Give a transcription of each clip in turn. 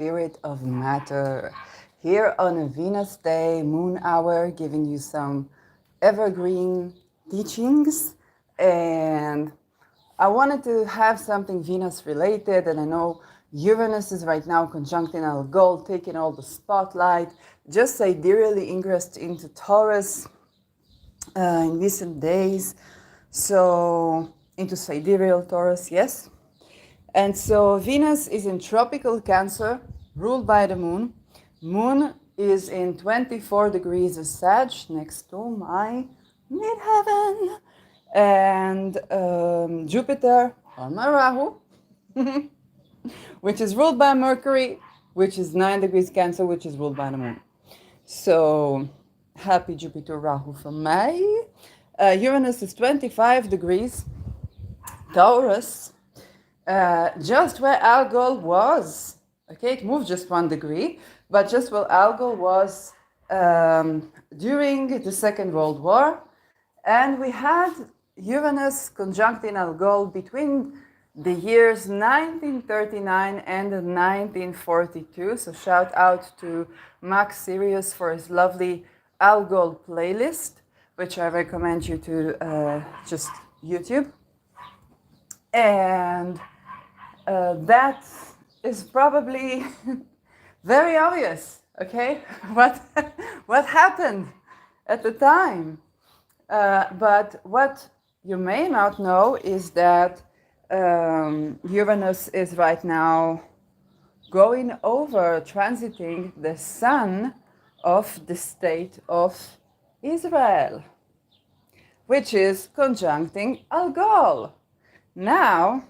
spirit of matter. Here on a Venus day, moon hour, giving you some evergreen teachings. And I wanted to have something Venus related, and I know Uranus is right now conjuncting algol, taking all the spotlight. Just sidereally ingressed into Taurus in recent days. So, into sidereal Taurus, yes. And so Venus is in tropical Cancer, ruled by the moon. Moon is in 24 degrees of Sag, next to my midheaven. And Jupiter on my Rahu, which is ruled by Mercury, which is 9 degrees Cancer, which is ruled by the moon. So happy Jupiter Rahu for May. Uranus is 25 degrees Taurus, just where algol was. Okay, it moved just 1 degree, but just where algol was during the Second World War. And we had Uranus conjuncting algol between the years 1939 and 1942. So shout out to Max Sirius for his lovely algol playlist, which I recommend you to just YouTube. And that is probably very obvious, okay? What happened at the time? But what you may not know is that Uranus is right now going over, transiting the sun of the state of Israel, which is conjuncting algol. Now,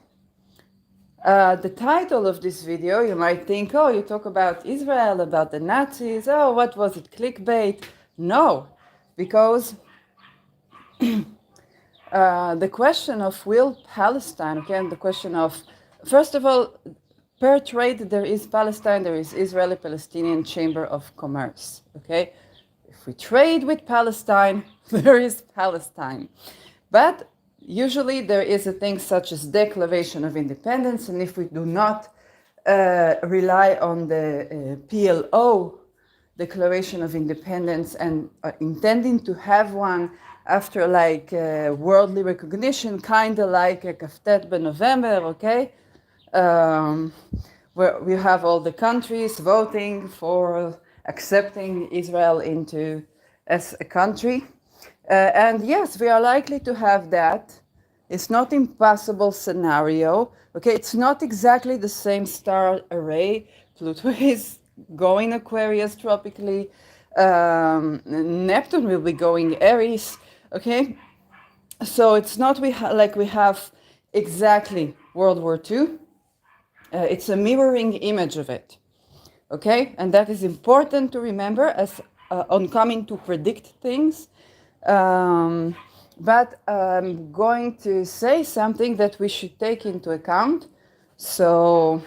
the title of this video, you might think, oh, you talk about Israel, about the Nazis, oh, what was it, clickbait? No, because the question of will Palestine, okay, and the question of, first of all, per trade, there is Palestine, there is Israeli-Palestinian Chamber of Commerce, okay? If we trade with Palestine, there is Palestine. But usually there is a thing such as Declaration of Independence, and if we do not rely on the PLO, Declaration of Independence, and intending to have one after like worldly recognition, kind of like a Kaftet November, okay? Where we have all the countries voting for accepting Israel into as a country. And yes, we are likely to have that. It's not impossible scenario. Okay, it's not exactly the same star array. Pluto is going Aquarius tropically. Neptune will be going Aries. Okay, so it's not like we have exactly World War II. It's a mirroring image of it. Okay, and that is important to remember as on coming to predict things. But I'm going to say something that we should take into account. So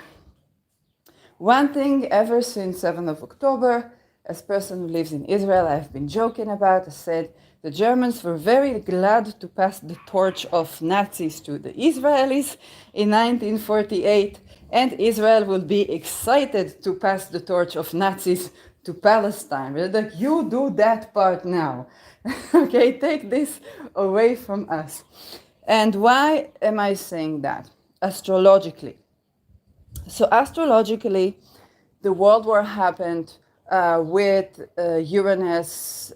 one thing ever since 7th of October, as a person who lives in Israel, I've been joking about, I said the Germans were very glad to pass the torch of Nazis to the Israelis in 1948, and Israel will be excited to pass the torch of Nazis to Palestine. Like, you do that part now. Okay, take this away from us. And why am I saying that? Astrologically. So astrologically, the World War happened with Uranus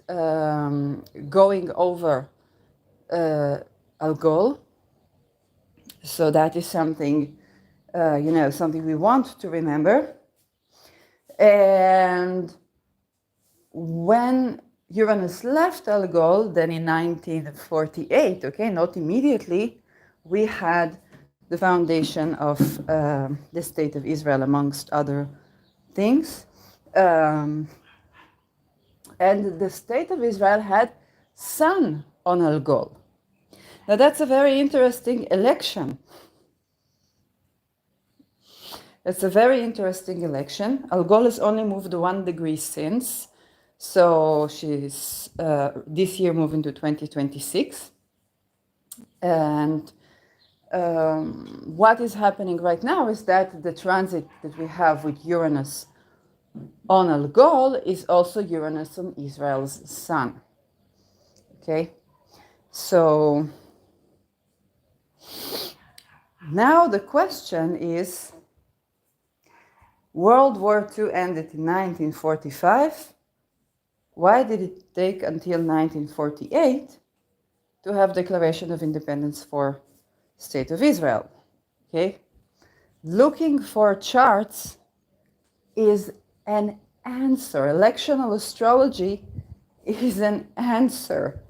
going over algol. So that is something, something we want to remember. And when Uranus left algol, then in 1948, okay, not immediately, we had the foundation of the State of Israel, amongst other things. And the State of Israel had Sun on algol. Now that's a very interesting election. It's a very interesting election. Algol has only moved 1 degree since. So she's this year moving to 2026. And what is happening right now is that the transit that we have with Uranus on Algol is also Uranus on Israel's sun. Okay, so now the question is, World War II ended in 1945. Why did it take until 1948 to have Declaration of Independence for State of Israel? Okay, looking for charts is an answer. Electional astrology is an answer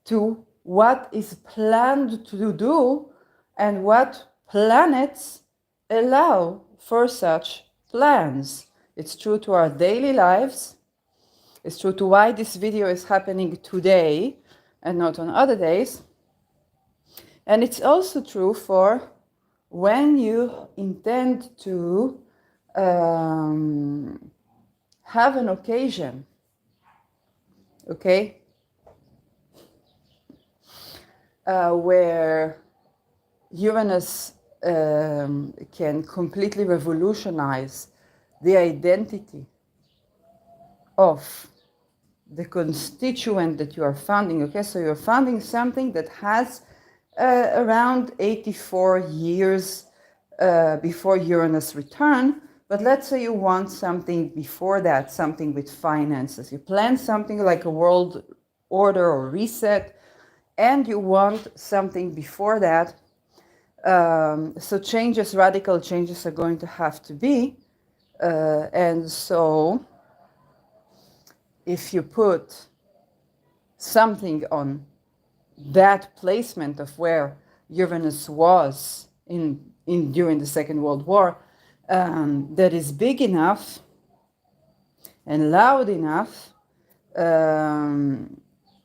to what is planned to do and what planets allow for such plans. It's true to our daily lives. It's true to why this video is happening today and not on other days. And it's also true for when you intend to have an occasion, okay, where Uranus can completely revolutionize the identity of the constituent that you are founding. Okay, so you're founding something that has around 84 years before Uranus return. But let's say you want something before that, something with finances. You plan something like a world order or reset, and you want something before that. So changes, radical changes are going to have to be. And so if you put something on that placement of where Uranus was during the Second World War, that is big enough and loud enough,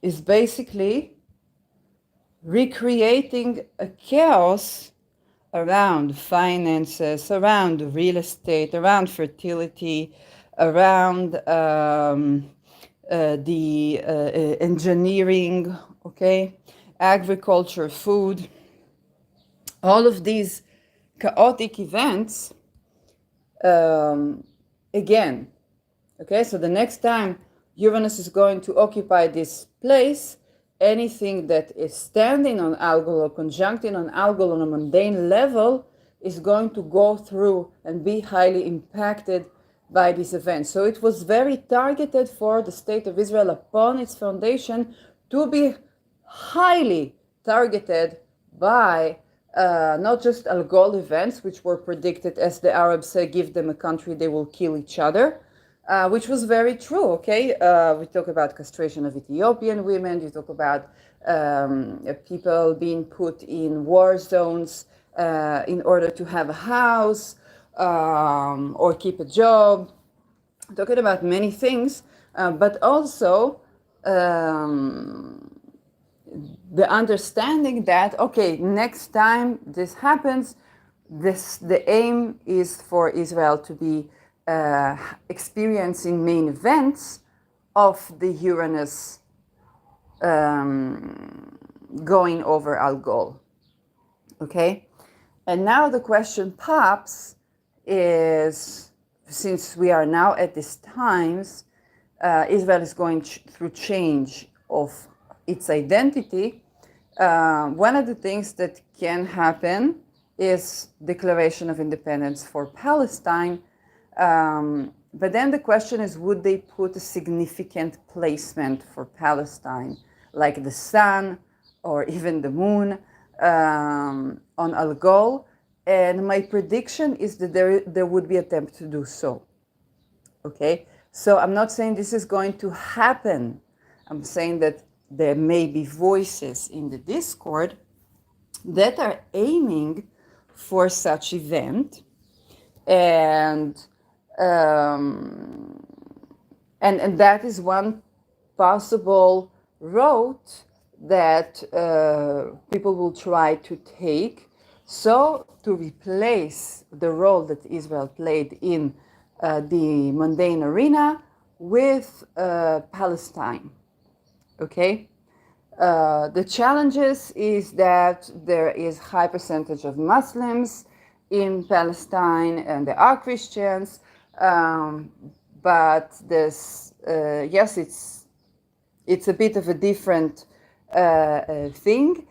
is basically recreating a chaos around finances, around real estate, around fertility, around the engineering, okay, agriculture, food. All of these chaotic events, again, okay, so the next time Uranus is going to occupy this place, anything that is standing on algol or conjuncting on algol on a mundane level is going to go through and be highly impacted by this event. So it was very targeted for the State of Israel upon its foundation to be highly targeted by not just algol events, which were predicted, as the Arabs say, give them a country, they will kill each other, which was very true, okay? We talk about castration of Ethiopian women, you talk about people being put in war zones in order to have a house or keep a job, talking about many things, but also the understanding that, okay, next time this happens, the aim is for Israel to be experiencing main events of the Uranus going over algol. Okay? And now the question pops is, since we are now at these times, Israel is going through change of its identity. One of the things that can happen is declaration of independence for Palestine. But then the question is, would they put a significant placement for Palestine, like the sun or even the moon, on algol? And my prediction is that there would be attempt to do so. Okay, so I'm not saying this is going to happen. I'm saying that there may be voices in the Discord that are aiming for such event, and that is one possible route that people will try to take, so to replace the role that Israel played in the mundane arena with Palestine. Okay, The challenges is that there is high percentage of Muslims in Palestine and there are Christians, um, but this yes, it's a bit of a different thing,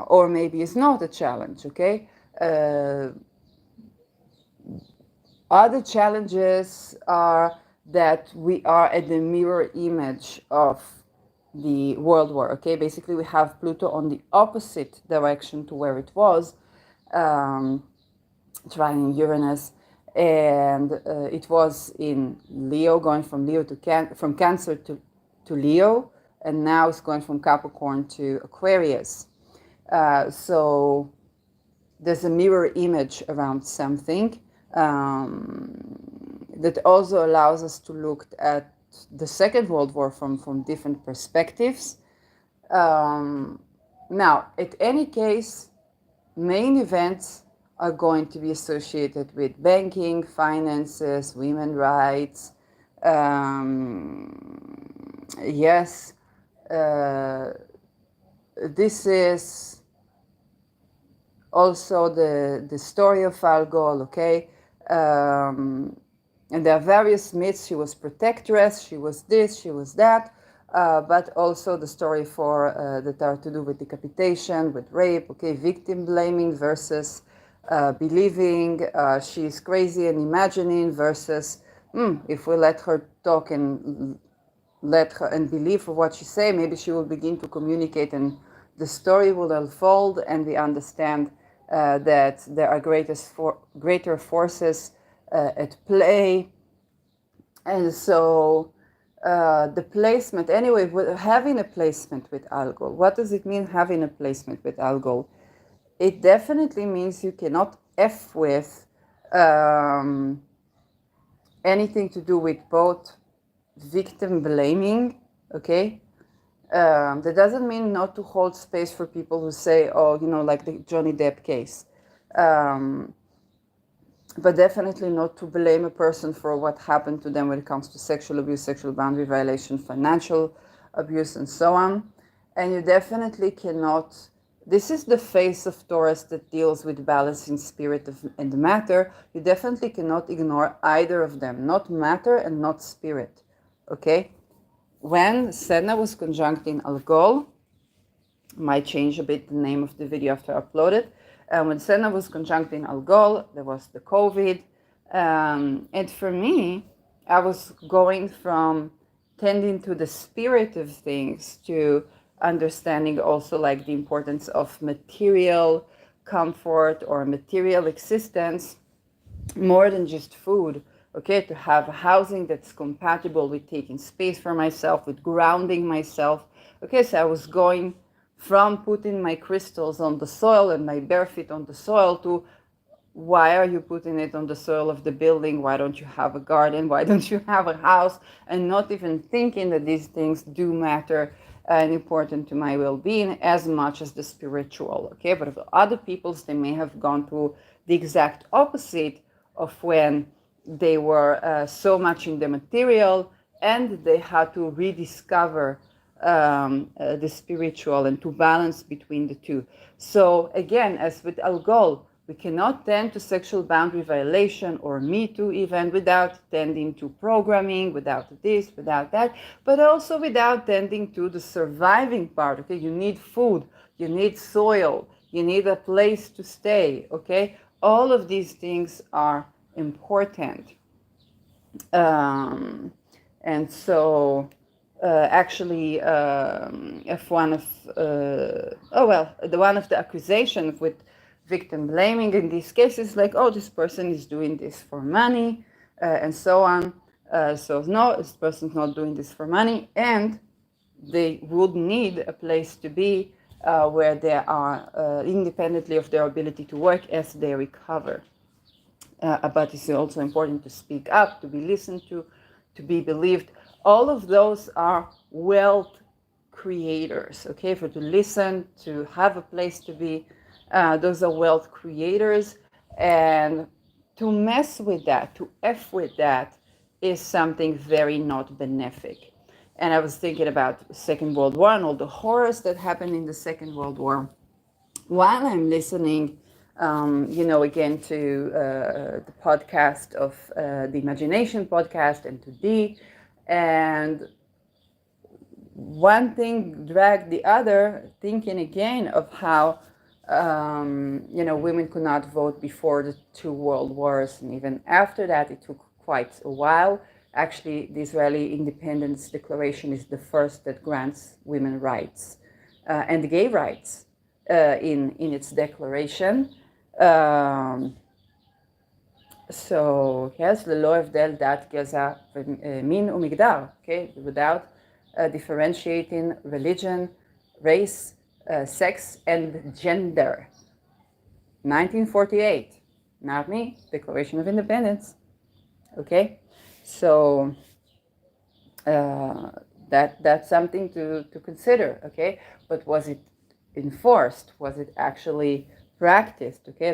or maybe it's not a challenge. Okay, other challenges are that we are at the mirror image of the world war. Okay, basically we have Pluto on the opposite direction to where it was, um, trining Uranus, and it was in Leo, going from Leo to from Cancer to Leo, and now it's going from Capricorn to Aquarius. So there's a mirror image around something that also allows us to look at the Second World War from different perspectives. Now, at any case, main events are going to be associated with banking, finances, women's rights. Yes, this is also the story of algol, okay? And there are various myths. She was protectress, she was this, she was that, but also the story for that are to do with decapitation, with rape, okay? Victim blaming versus believing she's crazy and imagining versus if we let her talk and let her and believe for what she say, maybe she will begin to communicate and the story will unfold and we understand that there are greater forces at play. And so the placement, anyway, having a placement with algol, what does it mean having a placement with algol? It definitely means you cannot F with anything to do with both victim blaming, okay? That doesn't mean not to hold space for people who say, oh, like the Johnny Depp case. But definitely not to blame a person for what happened to them when it comes to sexual abuse, sexual boundary violation, financial abuse, and so on. And you definitely cannot, this is the face of Taurus that deals with balancing spirit and matter. You definitely cannot ignore either of them, not matter and not spirit, okay? When Sedna was conjuncting algol, might change a bit the name of the video after I upload it. When Sedna was conjuncting algol, there was the COVID. And for me, I was going from tending to the spirit of things to understanding also like the importance of material comfort or material existence more than just food, okay? To have housing that's compatible with taking space for myself, with grounding myself. Okay, so I was going from putting my crystals on the soil and my bare feet on the soil to why are you putting it on the soil of the building? Why don't you have a garden? Why don't you have a house? And not even thinking that these things do matter and important to my well-being as much as the spiritual, okay? But for other people's, they may have gone to the exact opposite of when they were so much in the material and they had to rediscover the spiritual and to balance between the two. So again, as with algol, we cannot tend to sexual boundary violation or Me Too even without tending to programming, without this, without that, but also without tending to the surviving part, okay? You need food, you need soil, you need a place to stay, okay? All of these things are important. And so actually, if one of, one of the accusations with victim blaming in these cases, like, oh, this person is doing this for money, and so on. So no, this person's not doing this for money, and they would need a place to be where they are independently of their ability to work as they recover. But it's also important to speak up, to be listened to be believed. All of those are wealth creators, okay? For to listen, to have a place to be, those are wealth creators. And to mess with that, to F with that, is something very not benefic. And I was thinking about Second World War and all the horrors that happened in the Second World War while I'm listening, again to the podcast of the Imagination podcast and to Dee, and one thing dragged the other, thinking again of how women could not vote before the two world wars, and even after that, it took quite a while. Actually, the Israeli Independence Declaration is the first that grants women rights and gay rights in its declaration. So yes, ללא הבדל דת, גזע, מין ומגדר, okay, without differentiating religion, race, sex, and gender. 1948, not me, Declaration of Independence, okay? So that's something to consider, okay? But was it enforced? Was it actually practiced? Okay,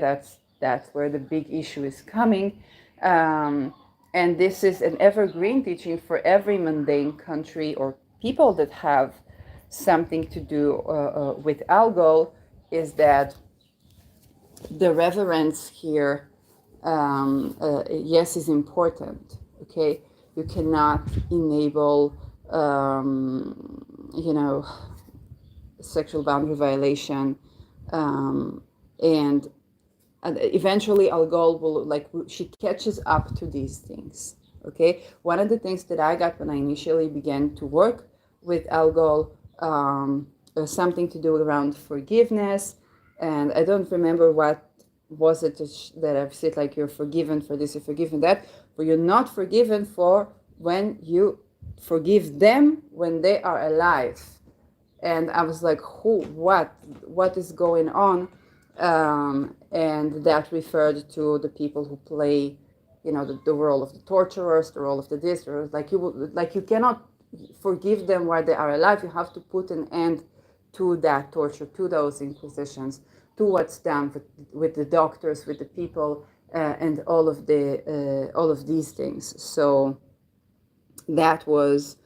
that's where the big issue is coming. And this is an evergreen teaching for every mundane country or people that have something to do with algol, is that the reverence here, yes, is important. Okay, you cannot enable, sexual boundary violation, and eventually algol will, she catches up to these things. Okay, one of the things that I got when I initially began to work with algol, something to do around forgiveness, and I don't remember what was it that I've said, like, you're forgiven for this, you're forgiven that, but you're not forgiven for when you forgive them when they are alive. And I was like, what is going on? And that referred to the people who play, the role of the torturers, the role of the this, or you cannot forgive them while they are alive. You have to put an end to that torture, to those inquisitions, to what's done with the doctors, with the people, and all of these things. So that was,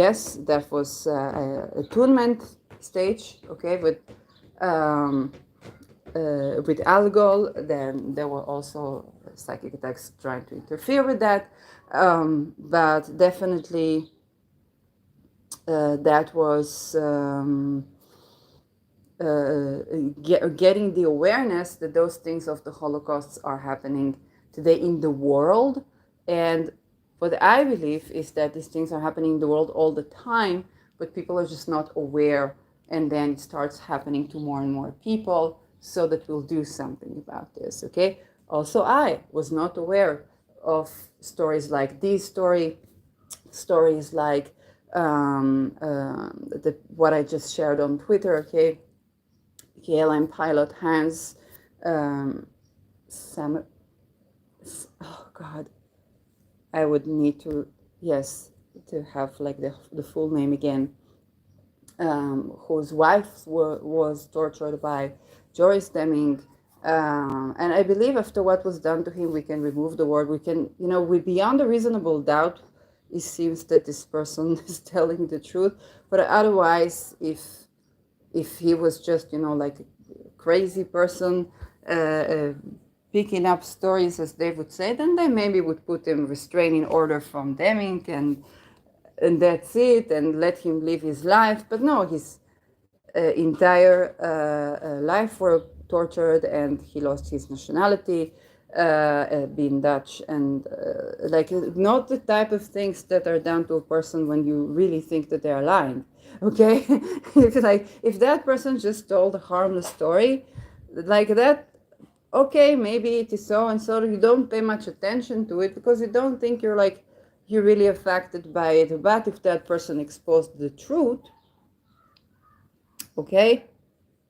yes, that was attunement stage, okay, with algol. Then there were also psychic attacks trying to interfere with that, but definitely that was getting the awareness that those things of the Holocaust are happening today in the world. And what I believe is that these things are happening in the world all the time, but people are just not aware, and then it starts happening to more and more people, so that we'll do something about this, okay? Also, I was not aware of stories like this stories like what I just shared on Twitter, okay? KLM pilot Hans, oh God, I would need to, yes, to have like the full name again, whose wife was tortured by Joris Deming. And I believe after what was done to him, we can remove the word. We can, we beyond a reasonable doubt, it seems that this person is telling the truth. But otherwise, if he was just, like a crazy person, picking up stories, as they would say, then they maybe would put him restraining order from Deming, and that's it, and let him live his life. But no, his entire life were tortured, and he lost his nationality, being Dutch, and not the type of things that are done to a person when you really think that they are lying. Okay, if that person just told a harmless story like that, okay, maybe it is so and so. You don't pay much attention to it because you don't think you're really affected by it. But if that person exposed the truth, okay,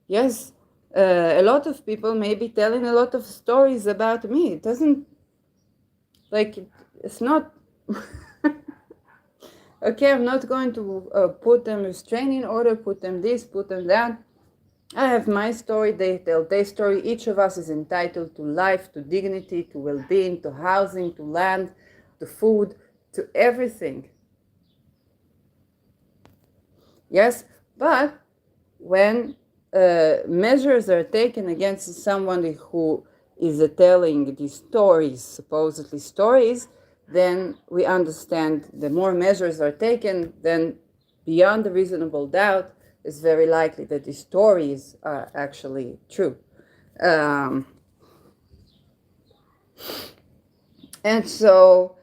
yes, a lot of people may be telling a lot of stories about me. It doesn't, it's not. Okay, I'm not going to put them restraining order, put them this, put them that. I have my story, they tell their story. Each of us is entitled to life, to dignity, to well-being, to housing, to land, to food, to everything. Yes, but when measures are taken against someone who is telling these stories, supposedly stories, then we understand the more measures are taken, then beyond a reasonable doubt, it's very likely that these stories are actually true. Um, and so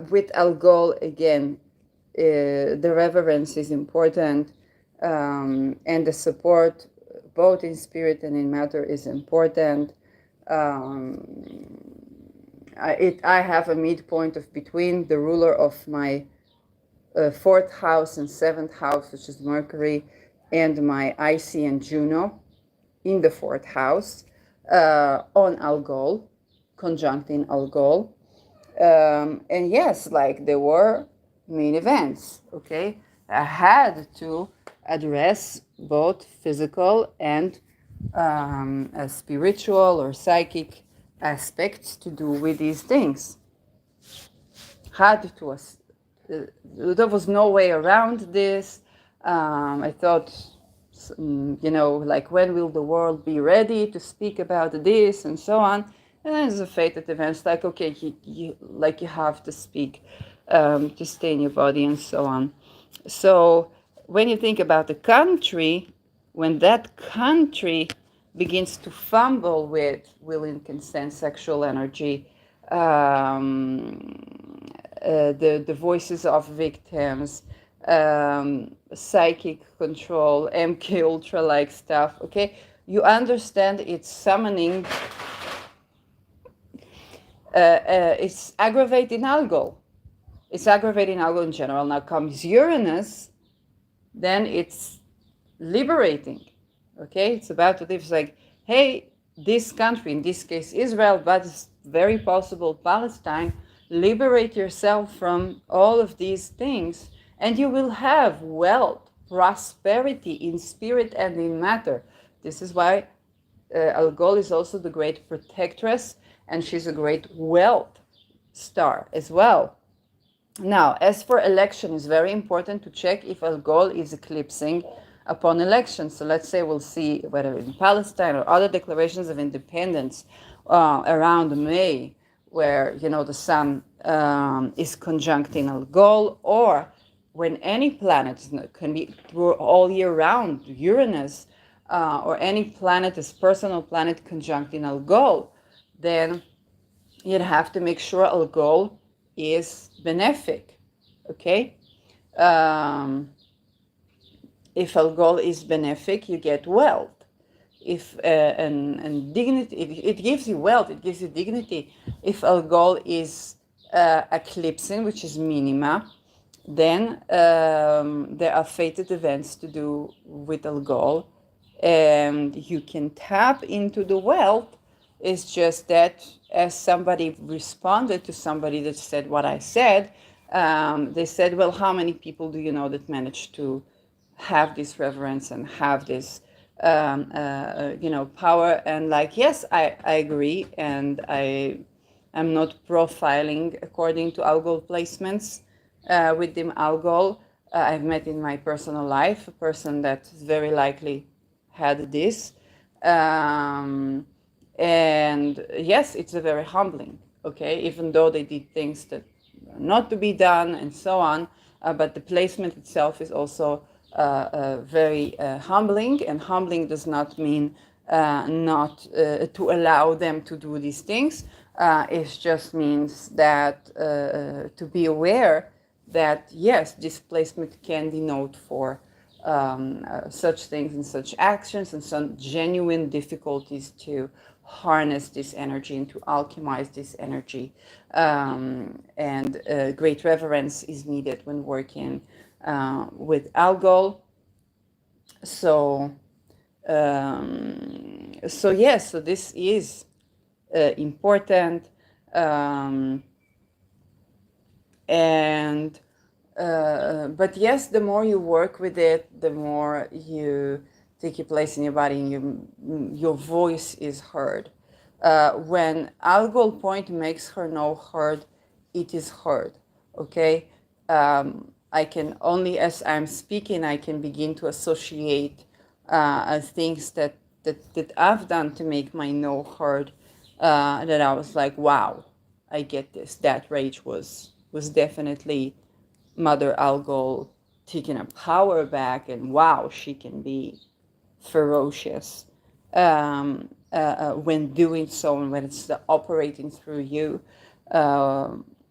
with algol, again, the reverence is important, and the support, both in spirit and in matter, is important. Um, I have a midpoint of between the ruler of my fourth house and seventh house, which is Mercury, and my IC and Juno in the fourth house on algol, conjunct in algol. And yes, like there were main events, okay? I had to address both physical and spiritual or psychic aspects to do with these things. Had to, there was no way around this. I thought, like when will the world be ready to speak about this and so on. And then there's a fated events like, okay, you have to speak to stay in your body and so on. So when you think about the country, when that country begins to fumble with will and consent, sexual energy, the voices of victims, psychic control, MK Ultra like stuff, okay? You understand it's summoning, it's aggravating algol. It's aggravating algol in general. Now comes Uranus, then it's liberating, okay? It's about to live. It's like, hey, this country, in this case Israel, but it's very possible Palestine, liberate yourself from all of these things, and you will have wealth, prosperity in spirit and in matter. This is why Algol is also the great protectress, and she's a great wealth star as well. Now, as for election, it's very important to check if Algol is eclipsing upon election. So let's say we'll see whether in Palestine or other declarations of independence around May, where the sun is conjuncting Algol, or when any planet can be through all year round, Uranus, or any planet is personal planet conjuncting Algol, then you'd have to make sure Algol is benefic, okay? If Algol is benefic, you get wealth. If and dignity, it gives you wealth, it gives you dignity. If Algol is eclipsing, which is minima, then there are fated events to do with Algol, and you can tap into the wealth. It's just that as somebody responded to somebody that said what I said, they said, well, how many people do you know that managed to have this reverence and have this power? And like, yes, I agree, and I'm not profiling according to algol placements with them algol. I've met in my personal life a person that very likely had this. And yes, it's a very humbling, okay, even though they did things that are not to be done and so on, but the placement itself is also very humbling, and humbling does not mean not to allow them to do these things. It just means that to be aware that yes, displacement can denote for such things and such actions and some genuine difficulties to harness this energy and to alchemize this energy. And great reverence is needed when working with algol. So yes, so this is important. But yes, the more you work with it, the more you take your place in your body and your voice is heard. When algol point makes her know heard, it is heard. Okay, I can only, as I'm speaking, I can begin to associate things that I've done to make my no heard. That I was like, wow, I get this. That rage was definitely Mother Algol taking her power back, and wow, she can be ferocious when doing so, and when it's operating through you,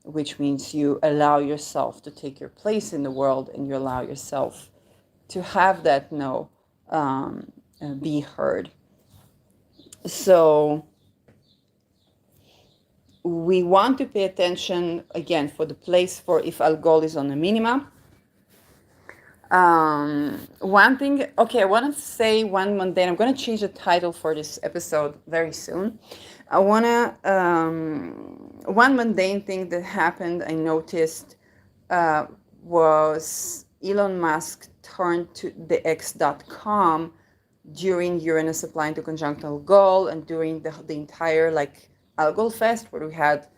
which means you allow yourself to take your place in the world, and you allow yourself to have that no be heard. So we want to pay attention again for the place for if algol is on the minima. One thing, okay, I want to say one mundane. I'm going to change the title for this episode very soon. I want to, one mundane thing that happened, I noticed, was Elon Musk turned to the X.com during Uranus applying to conjunct algol, and during the entire like algol fest, where we had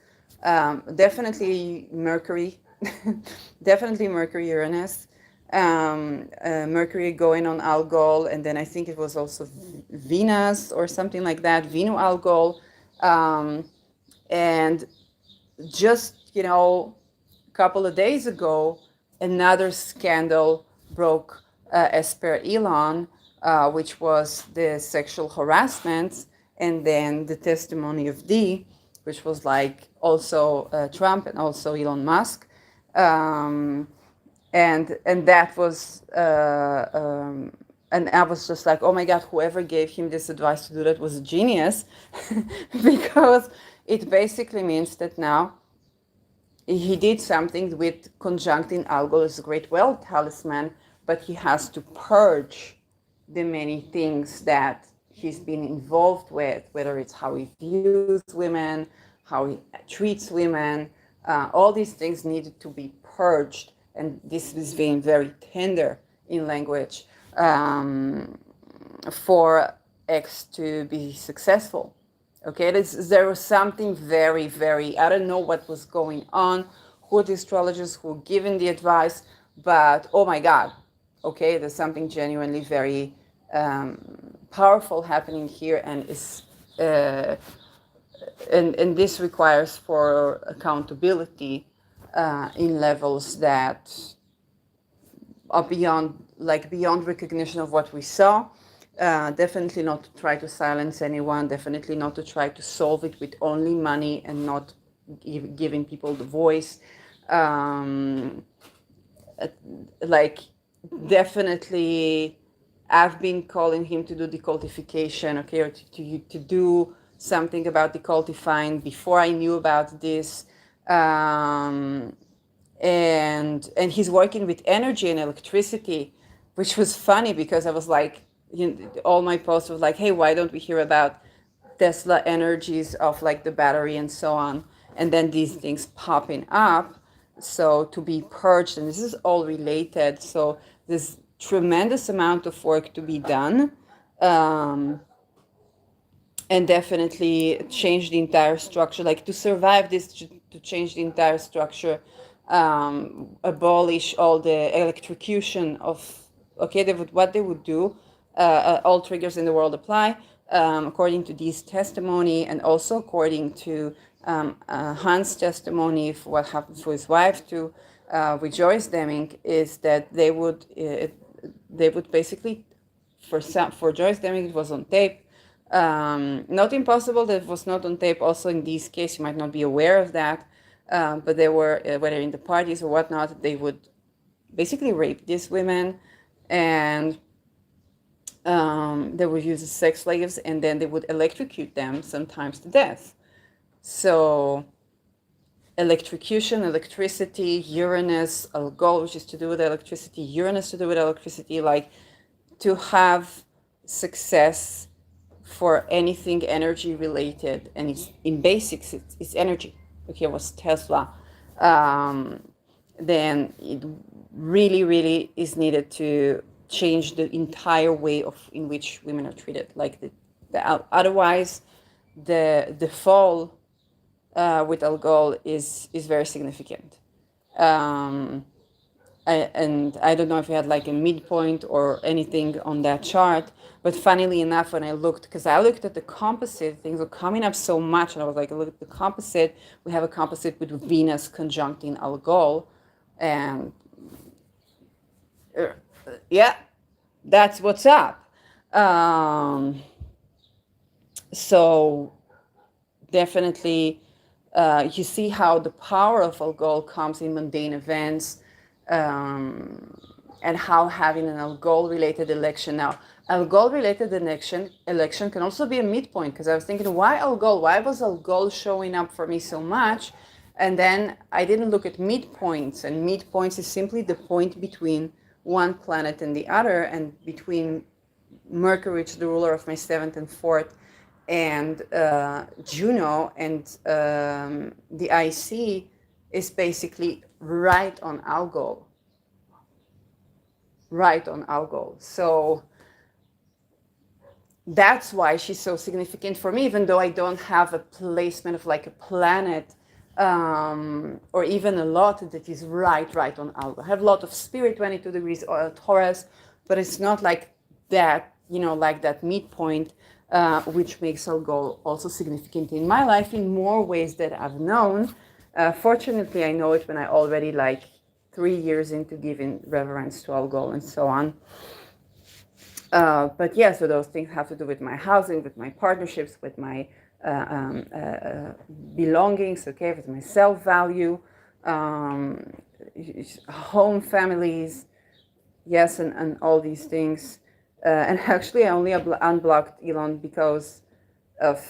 definitely Mercury, definitely Mercury Uranus, Mercury going on algol, and then I think it was also Venus or something like that, Venu algol, and just a couple of days ago, another scandal broke as per Elon, which was the sexual harassment, and then the testimony of D, which was like also Trump and also Elon Musk. And that was and I was just like, oh my God, whoever gave him this advice to do that was a genius, because it basically means that now he did something with conjuncting algol as a great wealth talisman, but he has to purge the many things that he's been involved with, whether it's how he views women, how he treats women. All these things needed to be purged, and this is being very tender in language for X to be successful. Okay, there was something very, very, I don't know what was going on, who the astrologers who were giving the advice, but oh my God, okay, there's something genuinely very powerful happening here, and is and this requires for accountability in levels that are beyond recognition of what we saw. Definitely not to try to silence anyone, definitely not to try to solve it with only money and not giving people the voice. Like, definitely, I've been calling him to do decultification, okay, or to do something about decultifying before I knew about this. And he's working with energy and electricity, which was funny because I was like, all my posts was like, hey, why don't we hear about Tesla energies of like the battery and so on, and then these things popping up, so to be purged, and this is all related, so there's tremendous amount of work to be done, and definitely change the entire structure, like to survive this, to change the entire structure, abolish all the electrocution of, okay, what they would do, all triggers in the world apply, according to this testimony, and also according to Hans' testimony for what happened for his wife to with Joyce Deming, is that they would basically, for Joyce Deming it was on tape. Not impossible that it was not on tape also in this case, you might not be aware of that, but they were, whether in the parties or whatnot, they would basically rape these women, and they would use as sex slaves, and then they would electrocute them, sometimes to death. So electrocution, electricity, Uranus, algol, which is to do with electricity, Uranus to do with electricity, like to have success for anything energy related, and it's in basics it's energy. Okay, it was Tesla. Then it really is needed to change the entire way of in which women are treated. Like otherwise, the fall with algol is very significant. And I don't know if it had like a midpoint or anything on that chart, but funnily enough, when I looked, because I looked at the composite, things were coming up so much, and I was like, look at the composite. We have a composite with Venus conjuncting algol, and yeah, that's what's up. So definitely, you see how the power of algol comes in mundane events, and how having an algol related election. Now, algol related election can also be a midpoint, because I was thinking, why algol? Why was algol showing up for me so much? And then I didn't look at midpoints, and midpoints is simply the point between one planet and the other, and between Mercury, which is the ruler of my seventh and fourth, and Juno, and the IC is basically right on algol. Right on algol. So that's why she's so significant for me, even though I don't have a placement of like a planet or even a lot that is right on algol. I have a lot of spirit 22 degrees Taurus, but it's not like that, like that midpoint, which makes algol also significant in my life in more ways that I've known. Fortunately, I know it when I already like 3 years into giving reverence to algol and so on. But yeah, so those things have to do with my housing, with my partnerships, with my belongings, okay, with my self-value, home, families, yes, and all these things. And actually, I only unblocked Elon because of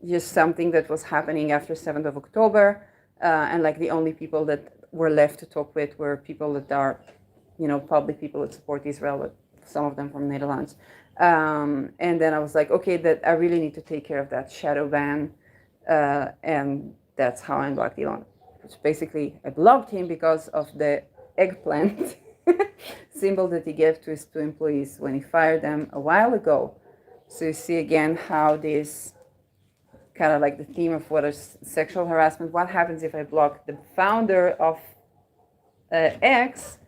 just something that was happening after 7th of October. And like the only people that were left to talk with were people that are, public people that support Israel, but some of them from Netherlands. And then I was like, okay, that I really need to take care of that shadow ban. And that's how I unblocked Elon. Which basically, I blocked him because of the eggplant symbol that he gave to his 2 employees when he fired them a while ago. So you see again how this kind of like the theme of what is sexual harassment. What happens if I block the founder of X?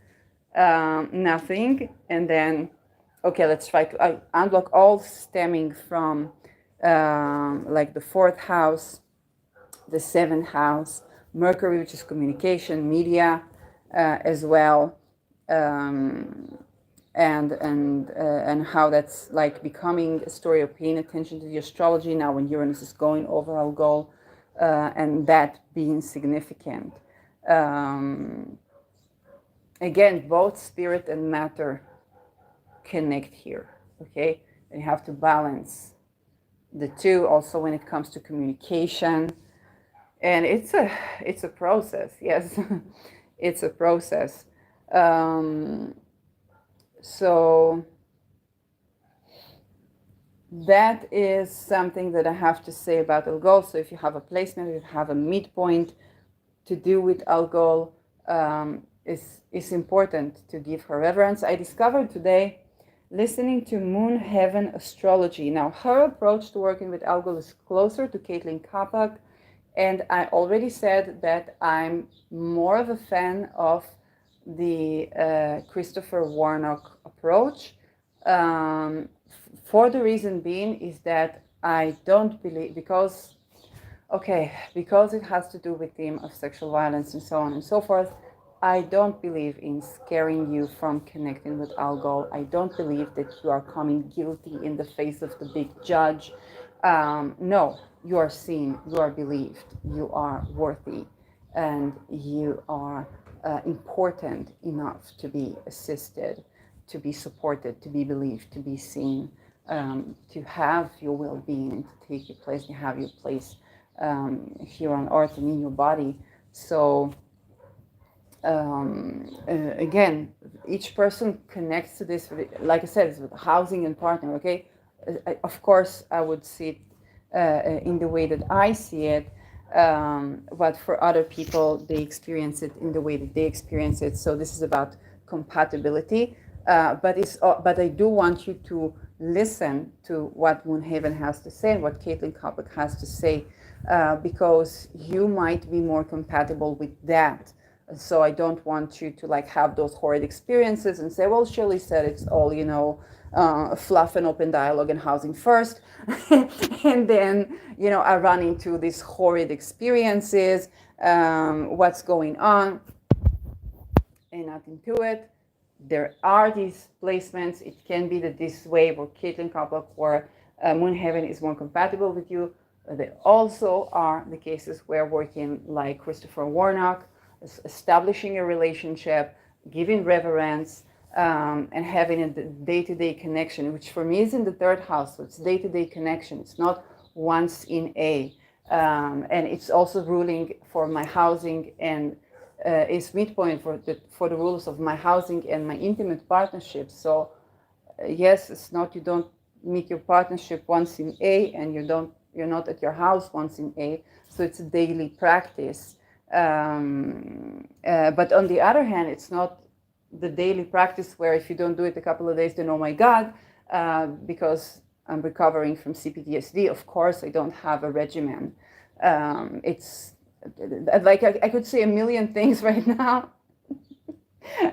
Nothing. And then, okay, let's try to unblock all stemming from like the 4th house, the 7th house, Mercury, which is communication, media as well, and how that's like becoming a story of paying attention to the astrology now when Uranus is going over algol, and that being significant. Again, both spirit and matter connect here, okay? And you have to balance the two also when it comes to communication. And it's a process, yes. It's a process. So that is something that I have to say about algol. So if you have a placement, if you have a midpoint to do with algol, it's important to give her reverence. I discovered today, listening to Moon Heaven Astrology. Now, her approach to working with algol is closer to Caitlin Kapak, and I already said that I'm more of a fan of the Christopher Warnock approach. For the reason being is that I don't believe, because it has to do with theme of sexual violence and so on and so forth. I don't believe in scaring you from connecting with algol. I don't believe that you are coming guilty in the face of the big judge. No, you are seen, you are believed, you are worthy, and you are important enough to be assisted, to be supported, to be believed, to be seen, to have your well-being and to take your place, to have your place here on earth and in your body. So again, each person connects to this, like I said, it's with housing and partner, okay? Of course, I would see it in the way that I see it, but for other people, they experience it in the way that they experience it. So this is about compatibility, but I do want you to listen to what Moonhaven has to say and what Caitlin Kopic has to say, because you might be more compatible with that So I don't want you to like have those horrid experiences and say, well, Shirley said it's all, fluff and open dialogue and housing first. And then, I run into these horrid experiences. What's going on? And nothing to it. There are these placements. It can be that this wave or Caitlin Koplock or Moon Heaven is more compatible with you. There also are the cases where working like Christopher Warnock, establishing a relationship, giving reverence, and having a day-to-day connection, which for me is in the third house. So it's day-to-day connection. It's not once in a. And it's also ruling for my housing and is midpoint for the rules of my housing and my intimate partnerships. So yes, it's not you don't meet your partnership once in A and you're not at your house once in A. So it's a daily practice. But on the other hand, it's not the daily practice where if you don't do it a couple of days, then oh my God, because I'm recovering from CPTSD. Of course, I don't have a regimen. It's like I could say a million things right now.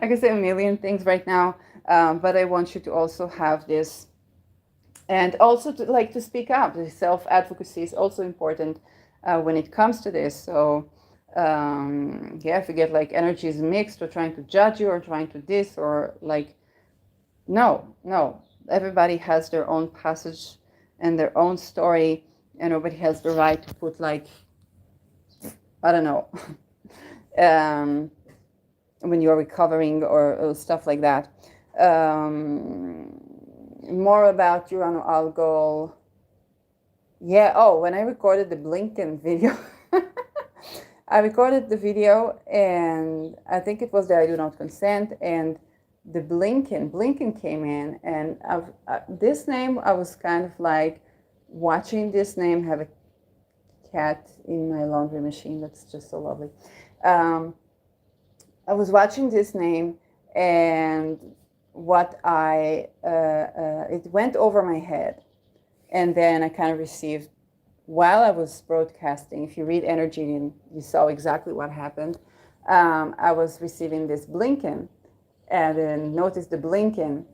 I could say a million things right now, but I want you to also have this, and also to speak up. The self-advocacy is also important when it comes to this. So if you get like energy is mixed or trying to judge you or trying to this or like, no, everybody has their own passage and their own story, and nobody has the right to put like, I don't know, when you're recovering or stuff like that. More about Urano Algol. Yeah, when I recorded the Blinken video, I recorded the video and I think it was the I do not consent, and the Blinken came in, and this name, I was kind of like watching this name have a cat in my laundry machine. That's just so lovely. I was watching this name, and it went over my head, and then I kind of received while I was broadcasting. If you read energy, and you saw exactly what happened. I was receiving this Blinken, and then notice the blinking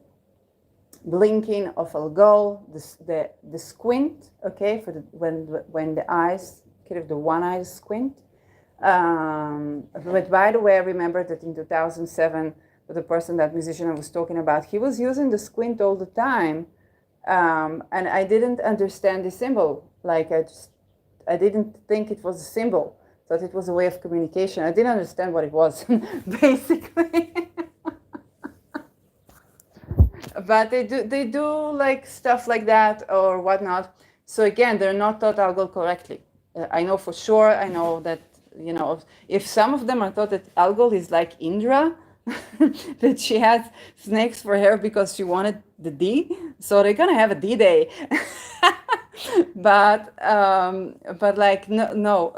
of algol, the squint, okay, for when the eyes, kind of the one eye squint. But by the way, I remember that in 2007, the person, that musician I was talking about, he was using the squint all the time, and I didn't understand the symbol. Like I didn't think it was a symbol. Thought it was a way of communication. I didn't understand what it was, basically. But they do like stuff like that or whatnot. So again, they're not taught algol correctly. I know for sure. I know that, if some of them are taught that algol is like Indra, that she had snakes for hair because she wanted the D, so they're gonna have a D day. But like no.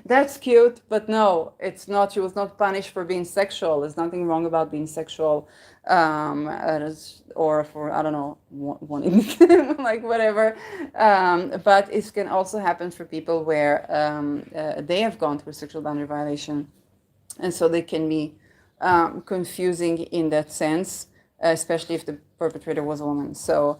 That's cute, but no, it's not. She was not punished for being sexual. There's nothing wrong about being sexual, or for, I don't know, wanting like whatever. But it can also happen for people where they have gone through sexual boundary violation, and so they can be confusing in that sense, especially if the perpetrator was a woman. So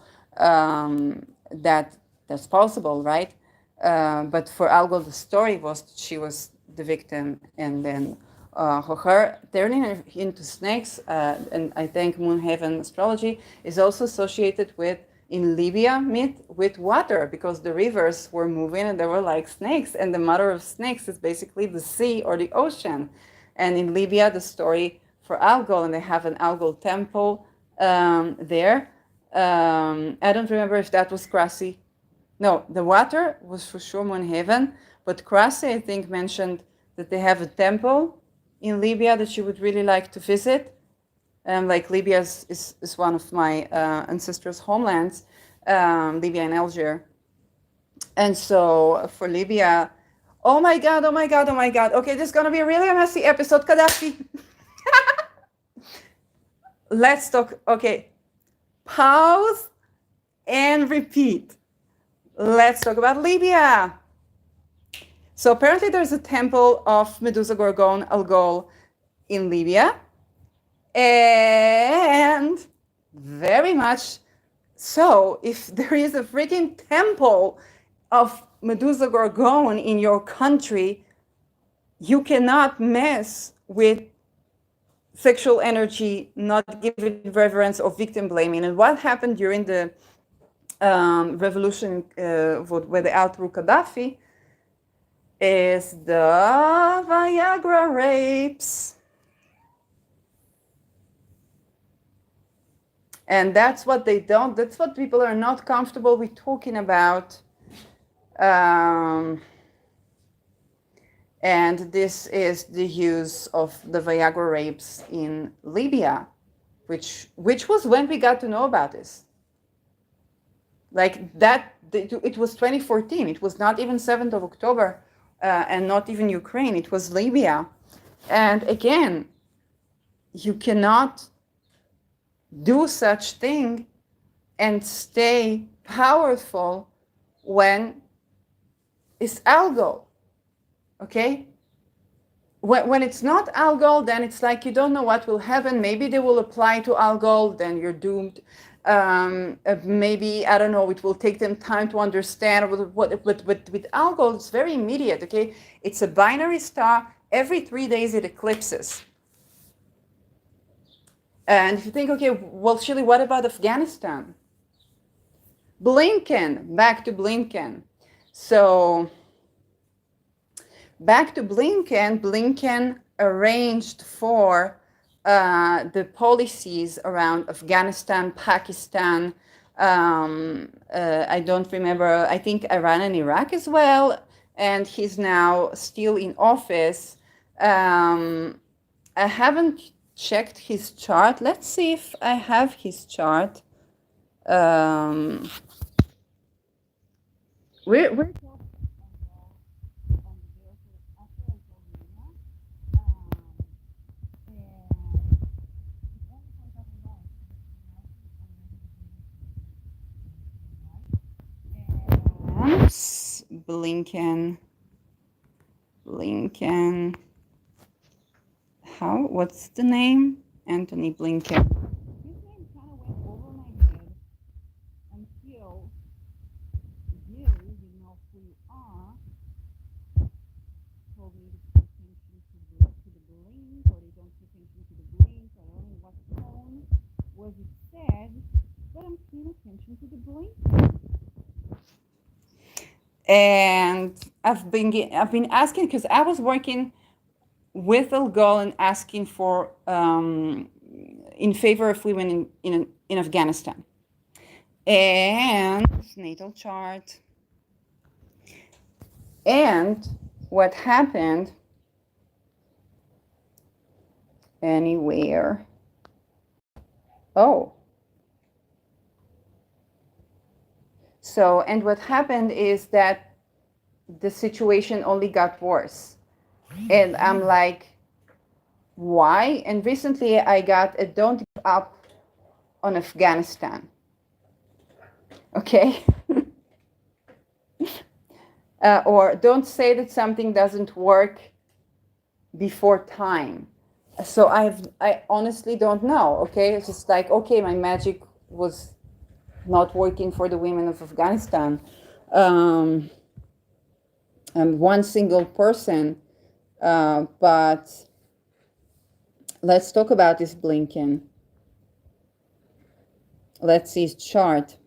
that's possible, right? But for algol, the story was that she was the victim, and then her turning her into snakes, and I think Moon Haven astrology is also associated with, in Libya myth, with water, because the rivers were moving and they were like snakes, and the mother of snakes is basically the sea or the ocean. And in Libya, the story for algol, and they have an algol temple there. I don't remember if that was Krasi. No, the water was for sure Moon Haven, but Krasi, I think, mentioned that they have a temple in Libya that she would really like to visit. Like Libya is one of my ancestors' homelands, Libya and Algiers. And so for Libya, oh my God. Okay, this is going to be a really messy episode, Gaddafi. Let's talk. Okay, pause and repeat. Let's talk about Libya. So apparently there's a temple of Medusa Gorgon Algol in Libya. And very much so, if there is a freaking temple of Medusa Gorgon in your country, you cannot mess with sexual energy, not give it reverence or victim blaming. And what happened during the revolution where they outthrew Gaddafi is the Viagra rapes. And that's what they don't, that's what people are not comfortable with talking about. And this is the use of the Viagra rapes in Libya, which was when we got to know about this. Like that, it was 2014. It was not even 7th of October, and not even Ukraine. It was Libya. And again, you cannot do such thing and stay powerful when it's algol. Okay? When it's not algol, then it's like you don't know what will happen. Maybe they will apply to algol, then you're doomed. Maybe, I don't know, it will take them time to understand. But with algol, it's very immediate, okay? It's a binary star. Every 3 days it eclipses. And if you think, okay, well, Shirley, what about Afghanistan? Blinken, back to Blinken. So back to Blinken, Blinken arranged for the policies around Afghanistan, Pakistan, I don't remember, I think Iran and Iraq as well, and he's now still in office. I haven't checked his chart. Let's see if I have his chart. We're Blinken. What's the name? Anthony Blinken. His name kind of went over my head until you know who you are, told me to pay attention to the blink, or they don't pay attention to the blink. I don't know what tone was it said, but I'm paying attention to the blink. And I've been asking, because I was working with algol and asking for in favor of women in Afghanistan. And natal chart. And what happened anywhere? Oh. So, and what happened is that the situation only got worse. And I'm like, why? And recently I got a don't give up on Afghanistan. Okay? Or don't say that something doesn't work before time. So I honestly don't know, okay? It's just like, okay, my magic was not working for the women of Afghanistan. And one single person. But let's talk about this Blinken. Let's see his chart.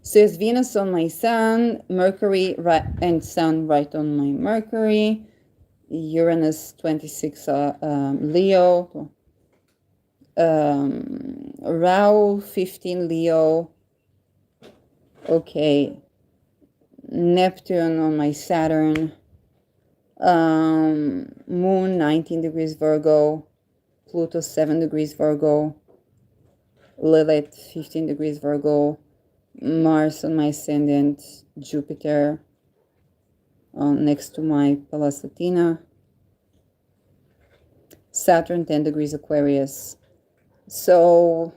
Says Venus on my Sun, Mercury right, and Sun right on my Mercury, Uranus 26 Leo, Rahu 15 Leo, okay, Neptune on my Saturn, Moon 19 degrees Virgo, Pluto 7 degrees Virgo, Lilith 15 degrees Virgo, Mars on my ascendant, Jupiter next to my Pallas Latina, Saturn 10 degrees Aquarius. So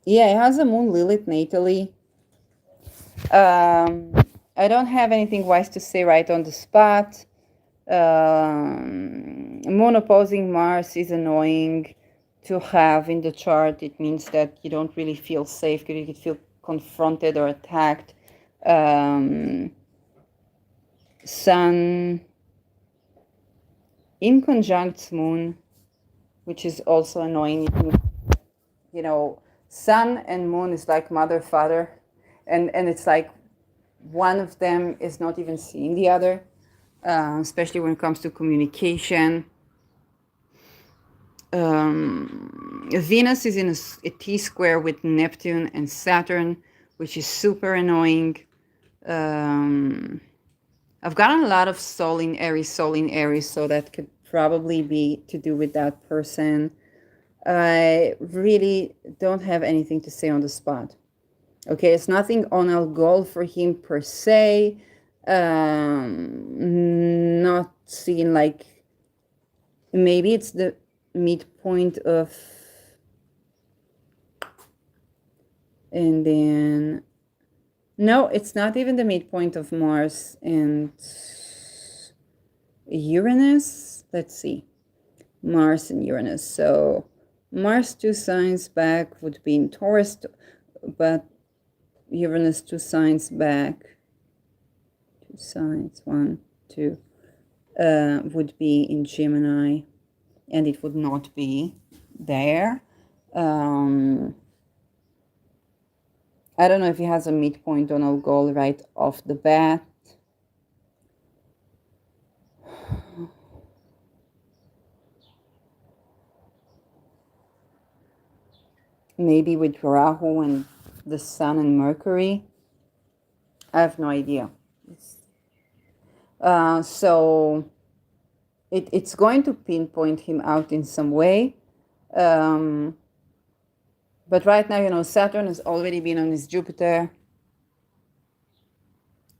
yeah, it has a moon Lilith natally. I don't have anything wise to say right on the spot. Moon opposing Mars is annoying to have in the chart. It means that you don't really feel safe. You could feel confronted or attacked. Sun in conjunct Moon, which is also annoying. You know, Sun and Moon is like mother, father, and it's like one of them is not even seeing the other, especially when it comes to communication. Venus is in a T-square with Neptune and Saturn, which is super annoying. I've gotten a lot of Sol in Aries, so that could probably be to do with that person. I really don't have anything to say on the spot. Okay, it's nothing on algol for him per se. Not seeing like maybe it's the midpoint of, and then no, it's not even the midpoint of Mars and Uranus. Let's see, Mars and Uranus. So Mars 2 signs back would be in Taurus, but Uranus 2 signs back, 2 signs, 1, 2, would be in Gemini, and it would not be there. I don't know if he has a midpoint on algol right off the bat. Maybe with Rahu and the Sun and Mercury. I have no idea. So it's going to pinpoint him out in some way. But right now, you know, Saturn has already been on his Jupiter.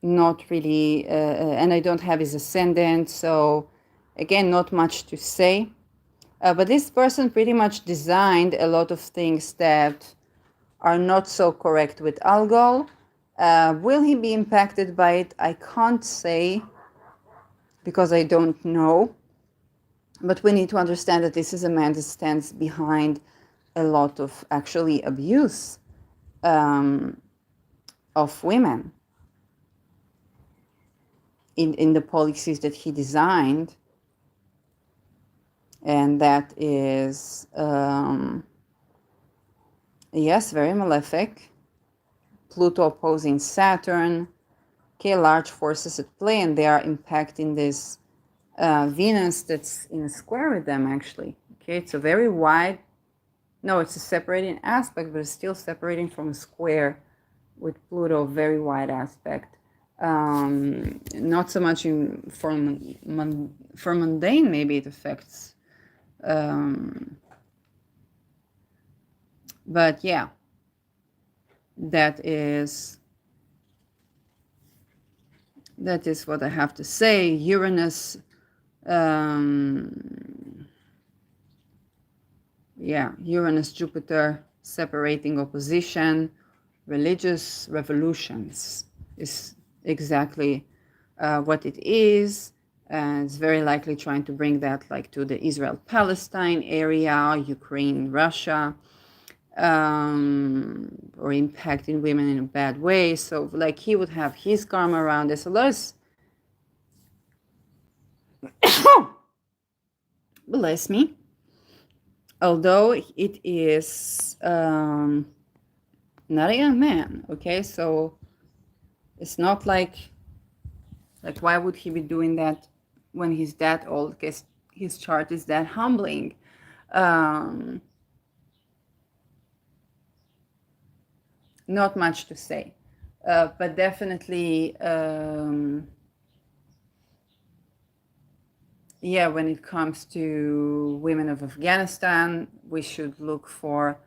Not really, and I don't have his ascendant, so again, not much to say. But this person pretty much designed a lot of things that are not so correct with algol. Will he be impacted by it? I can't say because I don't know. But we need to understand that this is a man that stands behind a lot of actually abuse of women in the policies that he designed. And that is, yes, very malefic. Pluto opposing Saturn. Okay, large forces at play, and they are impacting this Venus that's in a square with them, actually. Okay, it's a very wide, no, it's a separating aspect, but it's still separating from a square with Pluto, very wide aspect. Not so much for mundane, maybe it affects. But yeah, that is what I have to say. Uranus, Uranus, Jupiter, separating opposition, religious revolutions is exactly what it is. It's very likely trying to bring that like to the Israel-Palestine area, Ukraine, Russia, or impacting women in a bad way. So like he would have his karma around this. So let's bless me. Although it is not a young man, okay? So it's not like why would he be doing that when he's that old? Because his chart is that humbling. Not much to say, but definitely, yeah, when it comes to women of Afghanistan, we should look for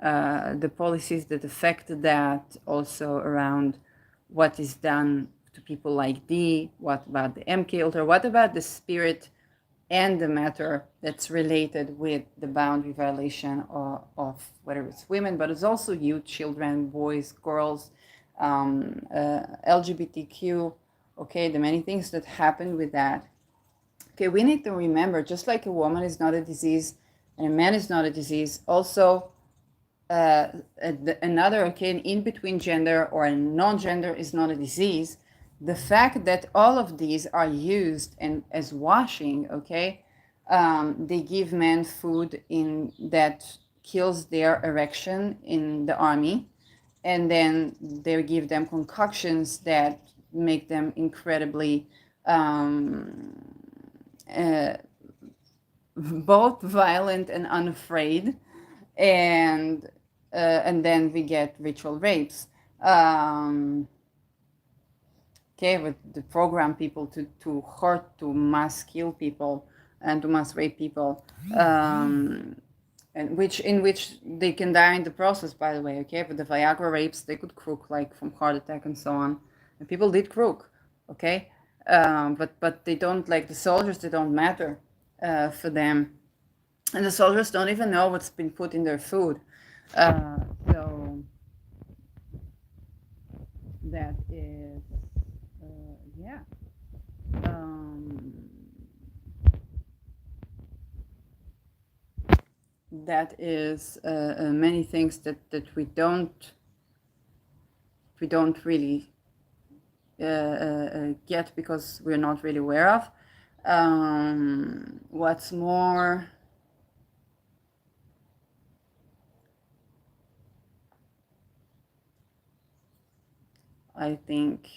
the policies that affect that, also around what is done to people like D, what about the MK Ultra, what about the spirit and the matter that's related with the boundary violation of whether it's women, but it's also youth, children, boys, girls, LGBTQ, okay, the many things that happen with that. Okay, we need to remember, just like a woman is not a disease and a man is not a disease, also another, okay, an in-between gender or a non-gender is not a disease. The fact that all of these are used and as washing, okay, they give men food in that kills their erection in the army, and then they give them concoctions that make them incredibly both violent and unafraid, and then we get ritual rapes. Okay, with the program people to hurt, to mass kill people, and to mass rape people, and in which they can die in the process, by the way. Okay, but the Viagra rapes, they could croak like from heart attack and so on, and people did croak. Okay, but they don't, like the soldiers, they don't matter for them, and the soldiers don't even know what's been put in their food. So that is, yeah. That is many things that we don't really get because we're not really aware of. What's more, I think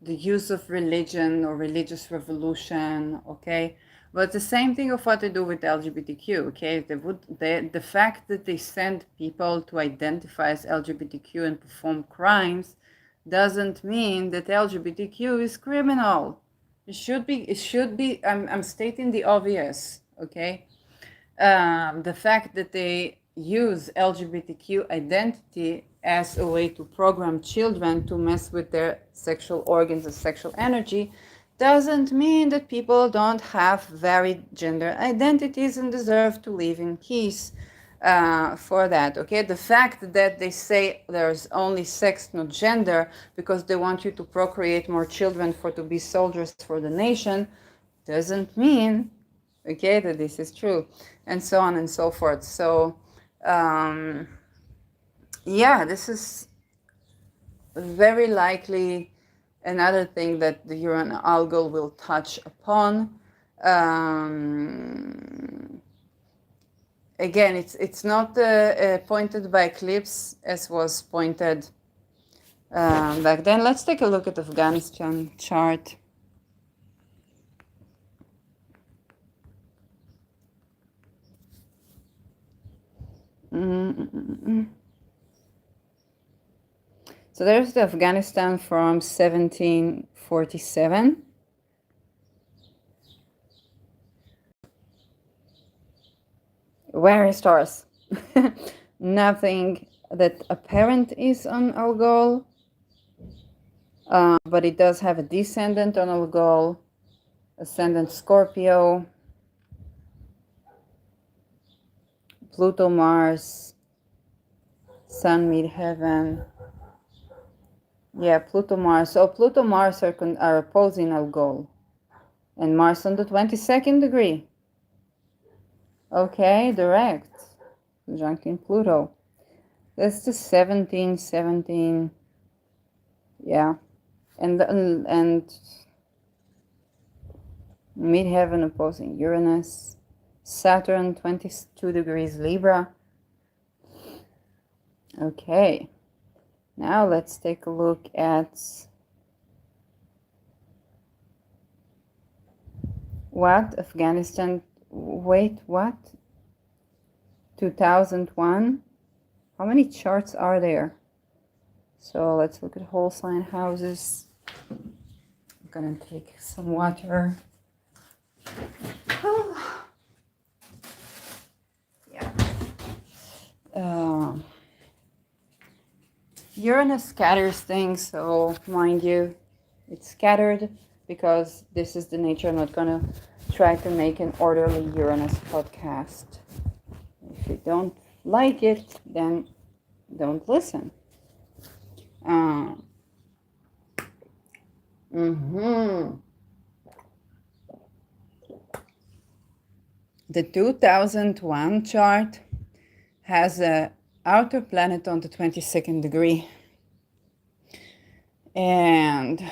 the use of religion or religious revolution, okay, but the same thing of what they do with LGBTQ, okay, the fact that they send people to identify as LGBTQ and perform crimes doesn't mean that LGBTQ is criminal. It should be, I'm stating the obvious, okay. The fact that they use LGBTQ identity as a way to program children to mess with their sexual organs and sexual energy doesn't mean that people don't have varied gender identities and deserve to live in peace for that, okay? The fact that they say there's only sex, not gender, because they want you to procreate more children to be soldiers for the nation, doesn't mean, okay, that this is true, and so on and so forth. So, yeah, this is very likely another thing that the urine algol will touch upon. Again, it's not pointed by eclipse as was pointed back then. Let's take a look at Afghanistan chart. So there's the Afghanistan from 1747. Where is Taurus? Nothing that apparent is on algol, but it does have a descendant on algol, ascendant Scorpio, Pluto, Mars, Sun, midheaven. Yeah, Pluto, Mars. So Pluto, Mars are opposing algol, and Mars on the 22nd degree. Okay, direct, conjuncting Pluto. That's the 17, yeah, and midheaven opposing Uranus, Saturn 22 degrees Libra. Okay, now let's take a look at what Afghanistan. Wait, what? 2001? How many charts are there? So let's look at whole sign houses. I'm gonna take some water. Yeah. Uranus scatters things, so mind you, it's scattered because this is the nature. I'm not gonna try to make an orderly Uranus podcast. If you don't like it, then don't listen. Uh, mhm. The 2001 chart has a outer planet on the 22nd degree. And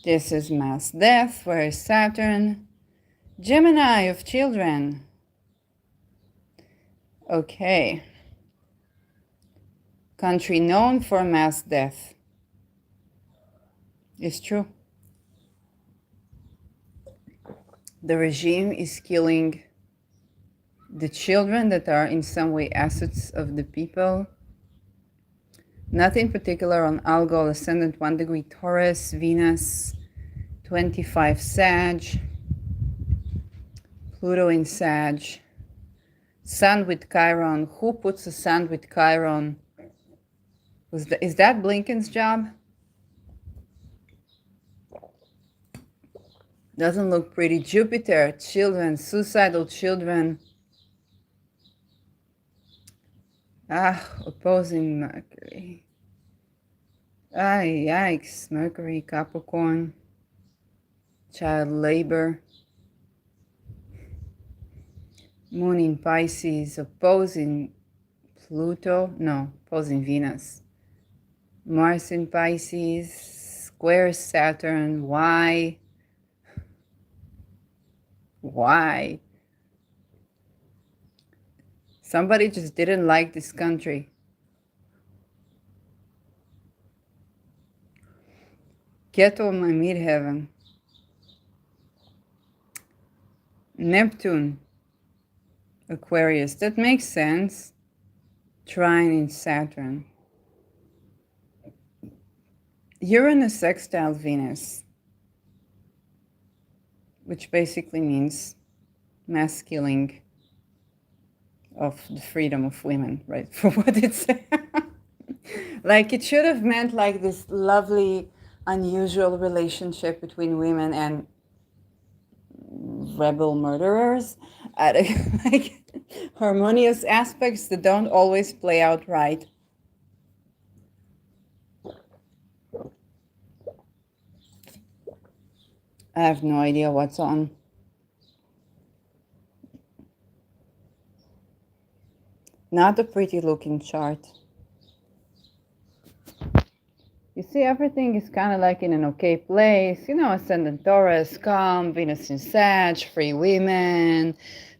this is mass death, where is Saturn? Gemini of children. Okay. Country known for mass death. It's true. The regime is killing the children that are in some way assets of the people. Nothing particular on algol, ascendant 1 degree Taurus, Venus 25 Sag, Pluto in Sag, Sun with Chiron. Who puts a Sun with Chiron? Is that Blinken's job? Doesn't look pretty. Jupiter, children, suicidal children. Opposing Mercury. Yikes. Mercury, Capricorn. Child labor. Moon in Pisces, opposing Pluto. No, opposing Venus. Mars in Pisces, square Saturn. Why? Why? Somebody just didn't like this country. Get on my midheaven. Neptune, Aquarius. That makes sense. Trine in Saturn. Uranus sextile Venus, which basically means mass killing of the freedom of women, right? For what it said. Like, it should have meant like this lovely, unusual relationship between women and rebel murderers, like harmonious aspects that don't always play out right. I have no idea what's on. Not a pretty looking chart. You see, everything is kind of like in an okay place. You know, ascendant Taurus, calm, Venus in Sag, free women,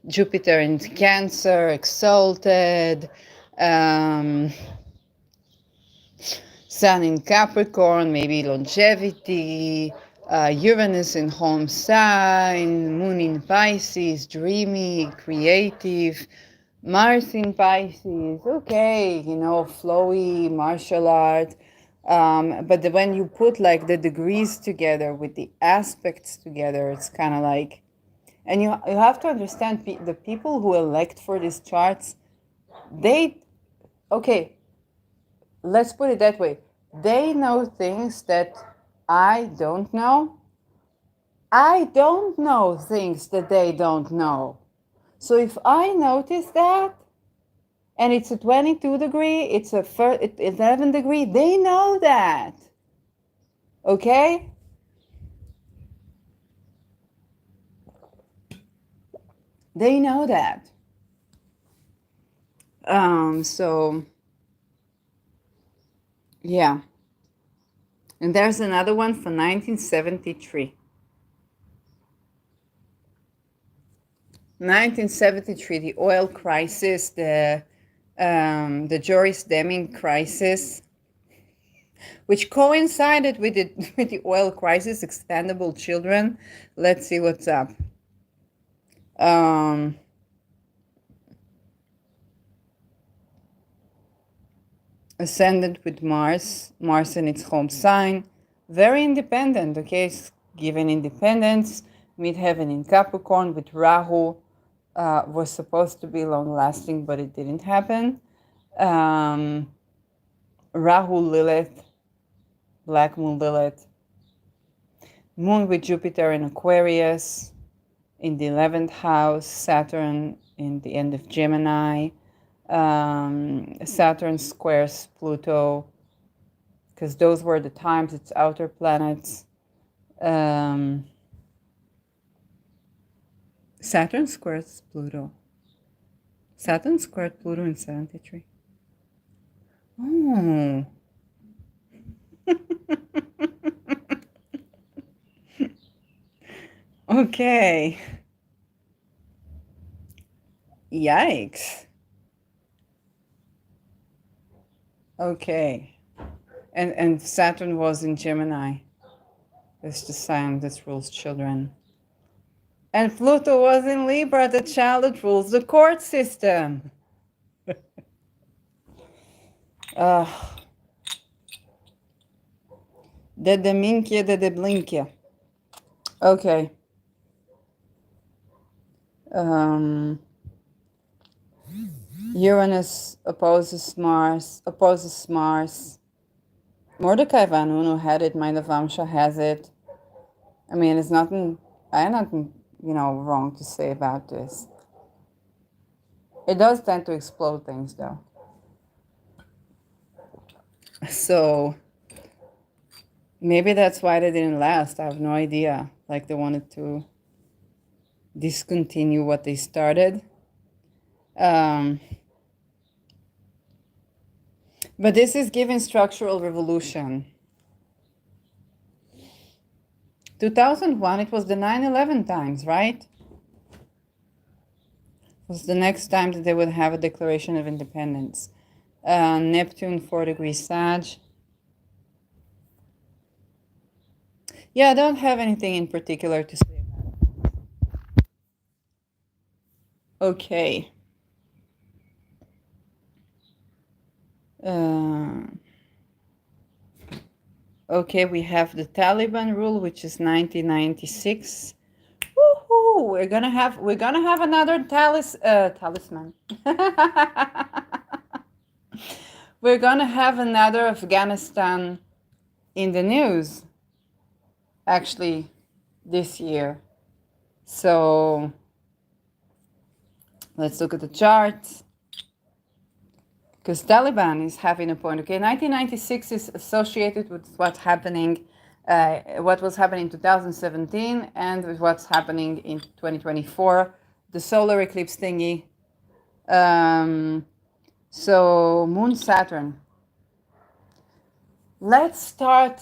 Jupiter in Cancer, exalted, Sun in Capricorn, maybe longevity, Uranus in home sign, Moon in Pisces, dreamy, creative, Mars in Pisces, okay, you know, flowy, martial art. But when you put like the degrees together with the aspects together, it's kind of like, and you have to understand the people who elect for these charts, okay, let's put it that way. They know things that I don't know. I don't know things that they don't know. So if I notice that, and it's a 22 degree, it's a 11 degree, they know that. Okay? They know that. So, yeah. And there's another one for 1973. 1973, the oil crisis, the Joris Deming crisis, which coincided with the oil crisis, expandable children. Let's see what's up. Ascendant with Mars in its home sign, very independent, okay, given independence, midheaven in Capricorn with Rahu, was supposed to be long-lasting, but it didn't happen. Rahu Lilith, Black Moon Lilith, Moon with Jupiter in Aquarius, in the 11th house, Saturn in the end of Gemini, Saturn squares Pluto, because those were the times, it's outer planets. Saturn squares Pluto. Saturn squared Pluto in 73. Oh. Okay. Yikes. Okay. And Saturn was in Gemini. It's the sign that rules children. And Pluto was in Libra, the child that rules the court system. De Blinken. Okay. Uranus opposes Mars. Mordecai Vanunu had it. Mind of Vamsha has it. I mean, it's nothing. I have nothing, wrong to say about this. It does tend to explode things, though. So maybe that's why they didn't last. I have no idea. Like they wanted to discontinue what they started. But this is giving structural revolution. 2001, it was the 9/11 times, right? It was the next time that they would have a Declaration of Independence. Neptune, 4 degrees Sag. Yeah, I don't have anything in particular to say about it. Okay. Okay, we have the Taliban rule, which is 1996. Woohoo! We're gonna have another talisman. We're gonna have another Afghanistan in the news, actually, this year. So let's look at the charts. Because Taliban is having a point. Okay, 1996 is associated with what's happening, what was happening in 2017 and with what's happening in 2024, the solar eclipse thingy. So Moon Saturn. Let's start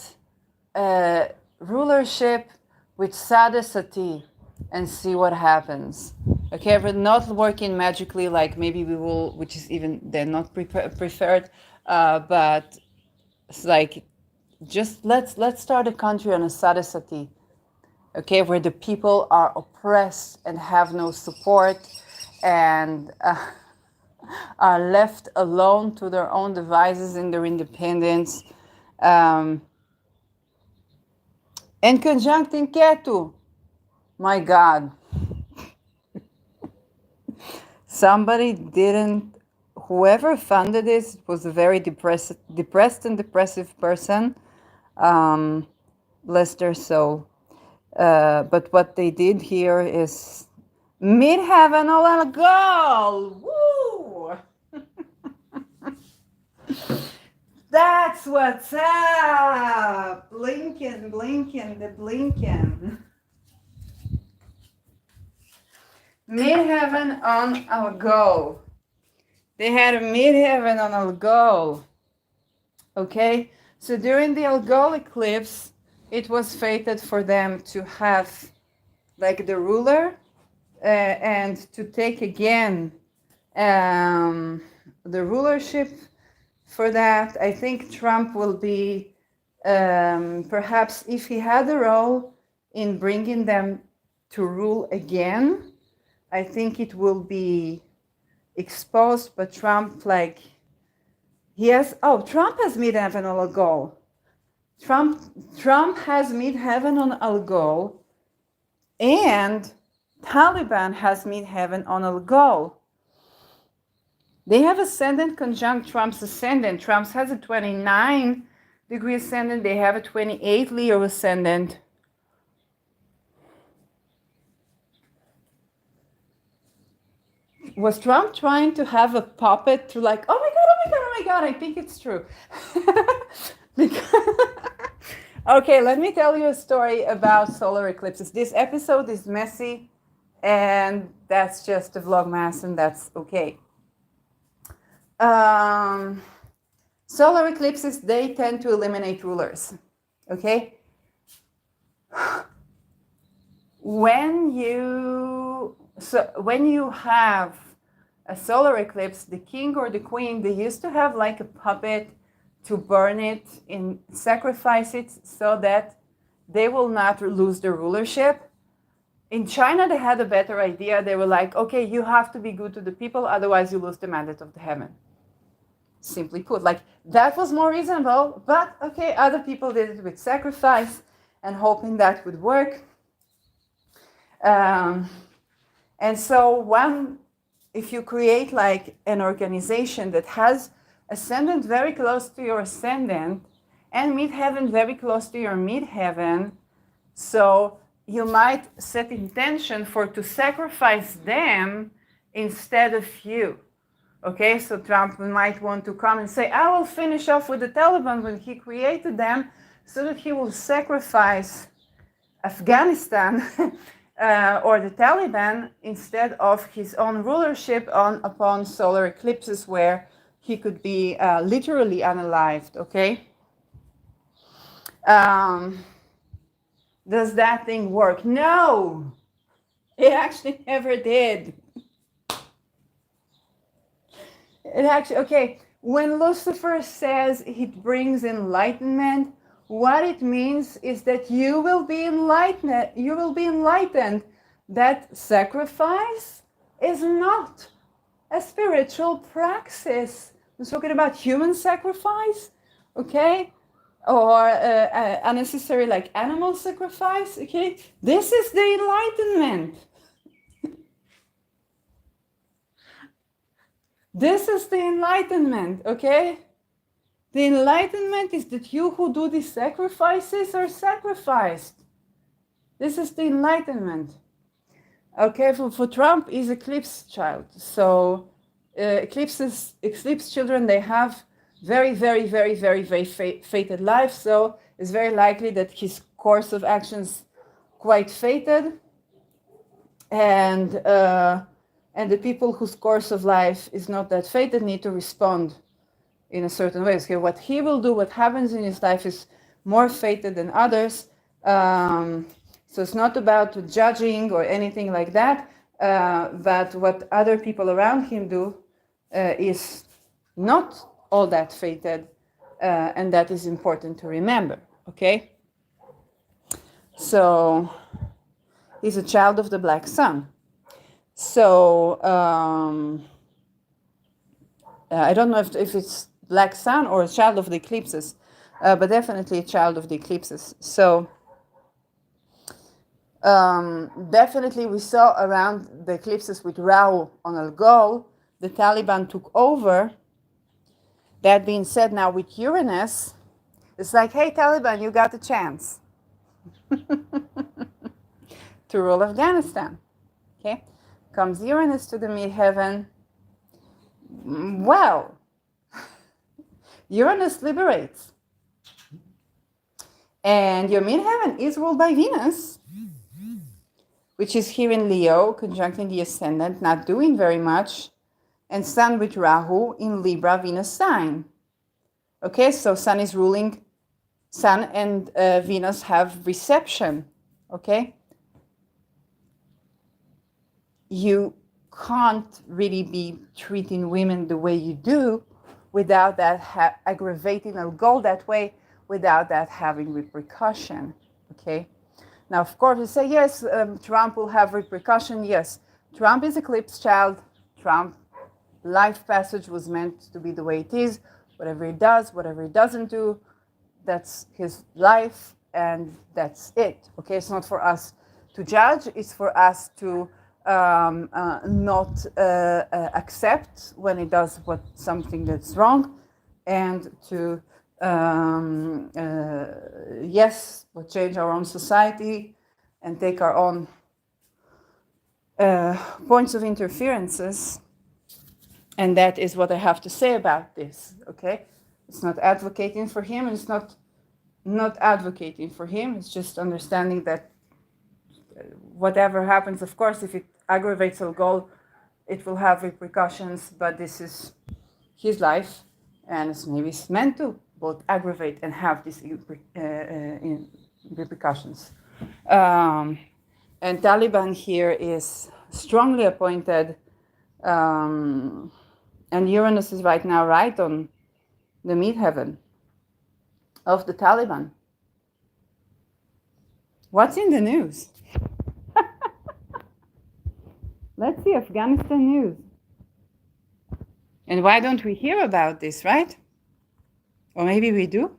rulership with Sadasati and see what happens. Okay, we're not working magically like maybe we will, which is even, they're not preferred, but it's like, just let's start a country on a Sadasati, okay, where the people are oppressed and have no support and are left alone to their own devices in their independence. And conjuncting Ketu, my God. Somebody didn't, whoever funded this was a very depressed and depressive person. Bless their soul. But what they did here is mid-heaven all algol. Woo! That's what's up. Blinken, the Blinken. Mid-heaven on algol. They had a mid-heaven on algol. Okay, so during the algol eclipse, it was fated for them to have like the ruler and to take again the rulership. For that, I think Trump will be, perhaps if he had a role in bringing them to rule again, I think it will be exposed, but Trump, like, Trump has mid-heaven on algol. Trump has mid-heaven on algol, and Taliban has mid-heaven on algol. They have ascendant conjunct Trump's ascendant. Trump's has a 29-degree ascendant. They have a 28 Leo ascendant. Was Trump trying to have a puppet to like, oh my God, oh my God, oh my God, I think it's true. Okay, let me tell you a story about solar eclipses. This episode is messy, and that's just a vlogmas, and that's okay. Solar eclipses, they tend to eliminate rulers, okay? When you have a solar eclipse, the king or the queen, they used to have like a puppet to burn it and sacrifice it so that they will not lose their rulership. In China, they had a better idea. They were like, okay, you have to be good to the people, otherwise you lose the mandate of the heaven. Simply put, like that was more reasonable, but okay, other people did it with sacrifice and hoping that would work. And so if you create like an organization that has ascendant very close to your ascendant and midheaven very close to your midheaven, so you might set intention to sacrifice them instead of you. Okay, so Trump might want to come and say, I will finish off with the Taliban when he created them so that he will sacrifice Afghanistan or the Taliban instead of his own rulership upon solar eclipses where he could be literally unalived, okay? Does that thing work? No, it actually never did. It actually, okay, when Lucifer says it brings enlightenment, what it means is that you will be enlightened. That sacrifice is not a spiritual praxis. I'm talking about human sacrifice, okay? Or unnecessary like animal sacrifice, okay? This is the enlightenment. This is the enlightenment, okay? The enlightenment is that you who do these sacrifices are sacrificed. This is the enlightenment. Okay, for Trump is eclipse child. So eclipse children, they have very, very, very, very, very fated lives. So it's very likely that his course of actions quite fated. And the people whose course of life is not that fated need to respond in a certain way. Okay, what he will do, what happens in his life is more fated than others. So it's not about judging or anything like that, but what other people around him do is not all that fated, and that is important to remember, okay? So he's a child of the black sun. So I don't know if it's black sun or a child of the eclipses, but definitely a child of the eclipses. So definitely we saw around the eclipses with Rahu on algol, the Taliban took over. That being said, now with Uranus, it's like, hey, Taliban, you got a chance to rule Afghanistan. Okay, comes Uranus to the midheaven. Well, Uranus liberates. And your midheaven is ruled by Venus, which is here in Leo, conjuncting the ascendant, not doing very much, and Sun with Rahu in Libra, Venus sign. Okay, so Sun is ruling, Sun and Venus have reception, okay? You can't really be treating women the way you do without that aggravating algol that way, without that having repercussion, okay? Now, of course, you say, yes, Trump will have repercussion. Yes, Trump is eclipse child. Trump life passage was meant to be the way it is. Whatever he does, whatever he doesn't do, that's his life, and that's it. Okay, it's not for us to judge. It's for us to not accept when he does something that's wrong, and to yes, we'll change our own society and take our own points of interferences And that is what I have to say about this, okay? It's not advocating for him, and it's not advocating for him. It's just understanding that whatever happens, of course, if it aggravates algol, it will have repercussions, but this is his life, and it's maybe it's meant to both aggravate and have these repercussions. And Taliban here is strongly appointed, and Uranus is right now right on the midheaven of the Taliban. What's in the news? Let's see Afghanistan news. And why don't we hear about this, right? Or maybe we do?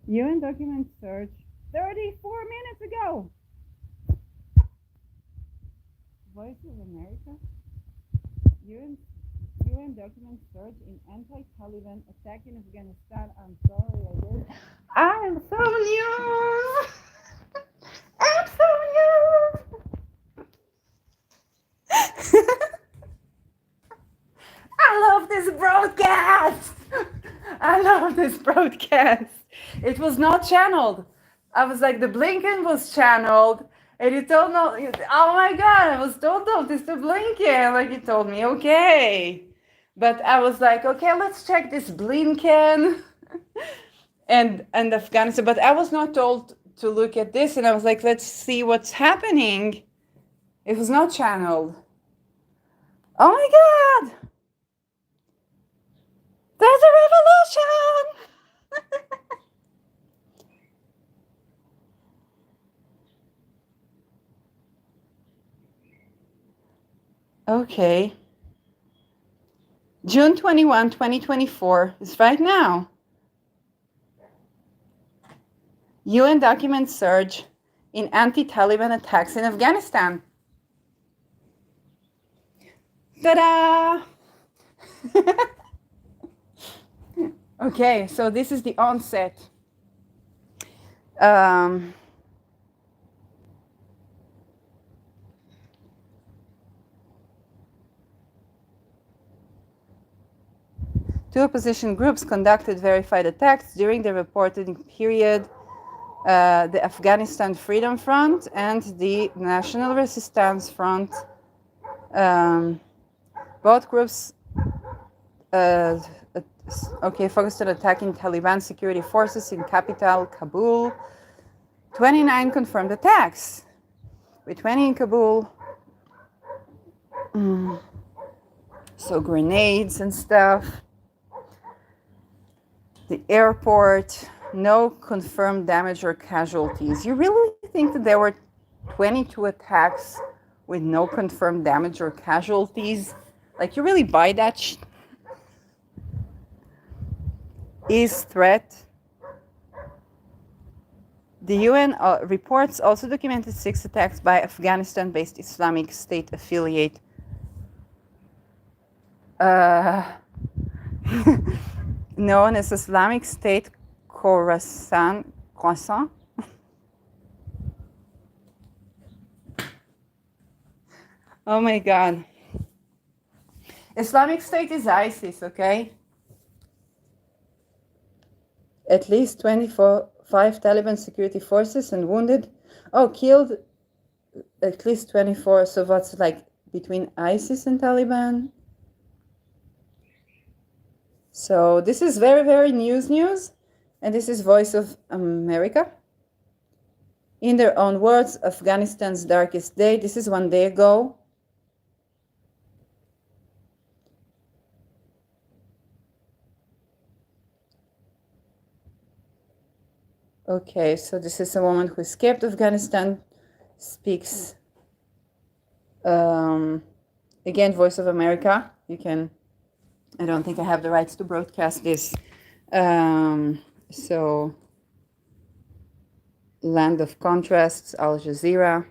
UN document search 34 minutes ago. Voice of America. UN document search in anti-Taliban attack in Afghanistan. I'm sorry, I did. I'm so new. I'm so new. I love this broadcast. I love this broadcast. It was not channeled. I was like, the Blinken was channeled. And you told me, oh my God, I was told of this to Blinken. Like you told me, okay. But I was like, okay, let's check this Blinken and Afghanistan. But I was not told to look at this. And I was like, let's see what's happening. It was not channeled. Oh my God. There's a revolution. Okay. June 21, 2024 is right now. UN documents surge in anti-Taliban attacks in Afghanistan. Ta-da! Okay, so this is the onset. Two opposition groups conducted verified attacks during the reporting period. The Afghanistan Freedom Front and the National Resistance Front. Both groups focused on attacking Taliban security forces in capital Kabul. 29 confirmed attacks, with 20 in Kabul. So grenades and stuff. The airport, no confirmed damage or casualties. You really think that there were 22 attacks with no confirmed damage or casualties? Like, you really buy that? Is threat. The UN reports also documented 6 attacks by Afghanistan-based Islamic State affiliate. Known as Islamic State Khorasan. Oh my God. Islamic State is ISIS, okay? At least 5 Taliban security forces and wounded. Oh, killed at least 24. So what's like between ISIS and Taliban? So this is very, very news. And this is Voice of America. In their own words, Afghanistan's darkest day. This is 1 day ago. Okay, so this is a woman who escaped Afghanistan, speaks. Again, Voice of America. You can, I don't think I have the rights to broadcast this. So, Land of Contrasts, Al Jazeera.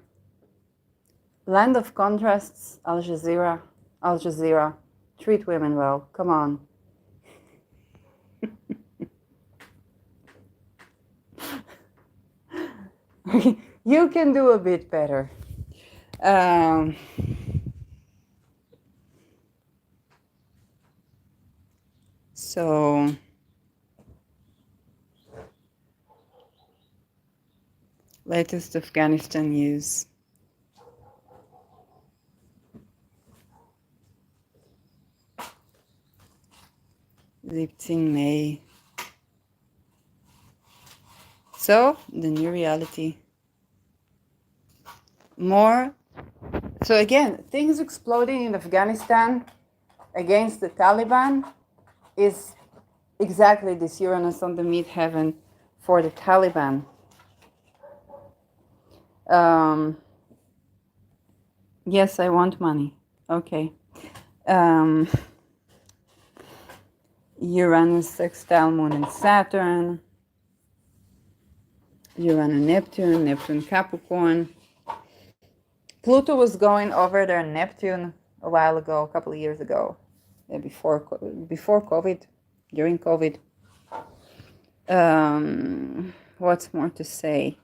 Land of Contrasts, Al Jazeera. Al Jazeera. Treat women well. Come on. You can do a bit better. Um, so latest Afghanistan news. 17 May. So, the new reality. More. So again, things exploding in Afghanistan against the Taliban is exactly this Uranus on the meat heaven for the Taliban. Yes, I want money. Okay. Uranus, sextile Moon and Saturn. Uranus, Neptune, Neptune, Capricorn. Pluto was going over their Neptune a while ago, a couple of years ago, before COVID, during COVID. What's more to say?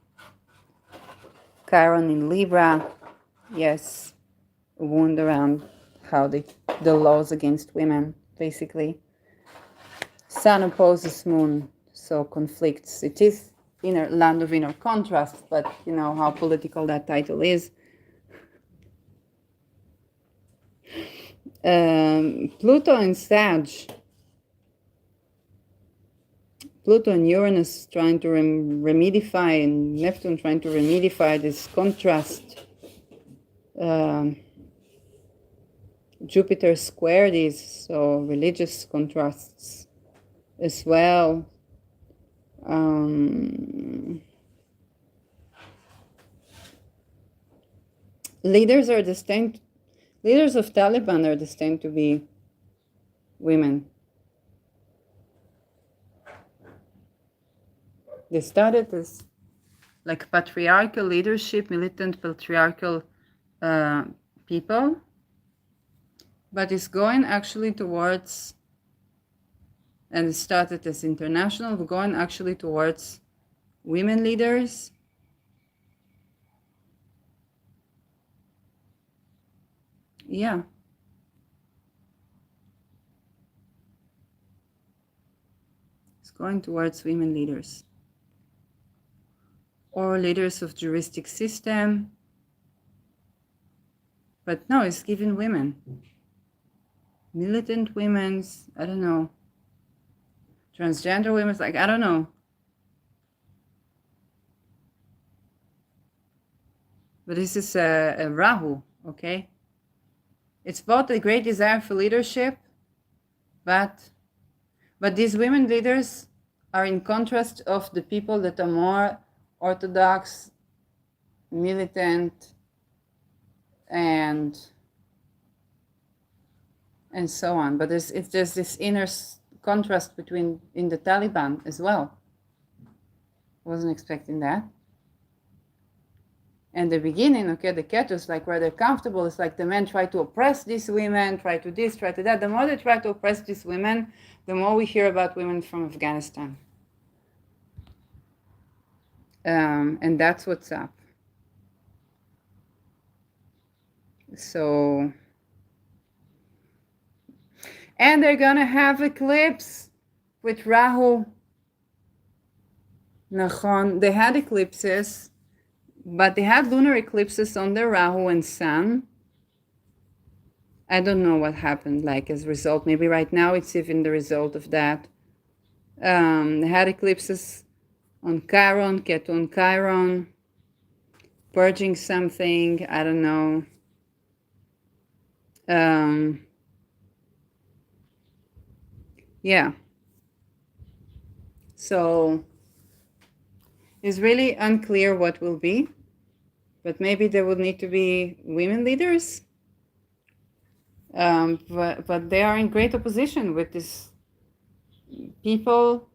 Chiron in Libra, yes, a wound around how the laws against women, basically. Sun opposes Moon, so conflicts. It is land of inner contrast, but you know how political that title is. Pluto and Sag. Pluto and Uranus trying to remedify, and Neptune trying to remedify this contrast. Jupiter squared these, so religious contrasts as well. Leaders of Taliban are destined to be women. They started as like patriarchal leadership, militant patriarchal people, but it's going actually towards, and it started as international, we're going actually towards women leaders. Yeah. It's going towards women leaders. Or leaders of juristic system. But no, it's given women. Militant women's, I don't know. Transgender women's, like, I don't know. But this is a Rahu, okay? It's both a great desire for leadership, but these women leaders are in contrast of the people that are more orthodox, militant, and so on. But there's this inner contrast in the Taliban as well. Wasn't expecting that. And the beginning, okay, the Ketus, like where they're comfortable, it's like the men try to oppress these women, try to this, try to that. The more they try to oppress these women, the more we hear about women from Afghanistan. And that's what's up. So, and they're gonna have eclipse with Rahu. Nachon, they had eclipses, but they had lunar eclipses on their Rahu and Sun. I don't know what happened, like as a result. Maybe right now it's even the result of that. They had eclipses on Chiron, Ketu on Chiron, purging something, I don't know. Yeah. So it's really unclear what will be, but maybe there will need to be women leaders. But they are in great opposition with these people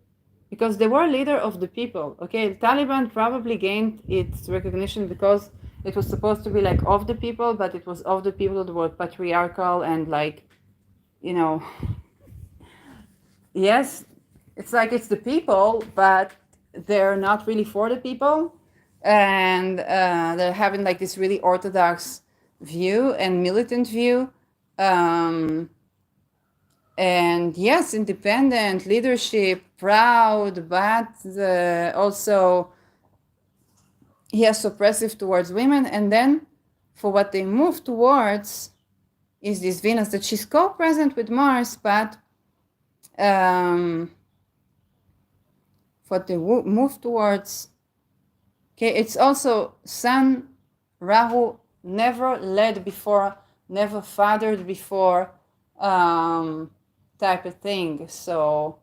because they were leader of the people. Okay, the Taliban probably gained its recognition because it was supposed to be like of the people, but it was of the people that were patriarchal and like, you know, yes, it's like it's the people, but they're not really for the people, and they're having like this really orthodox view and militant view. And yes, independent leadership, proud, but also yes, oppressive towards women. And then for what they move towards is this Venus that she's co-present with Mars, but what they move towards, okay, it's also Sun, Rahu, never led before, never fathered before, type of thing. So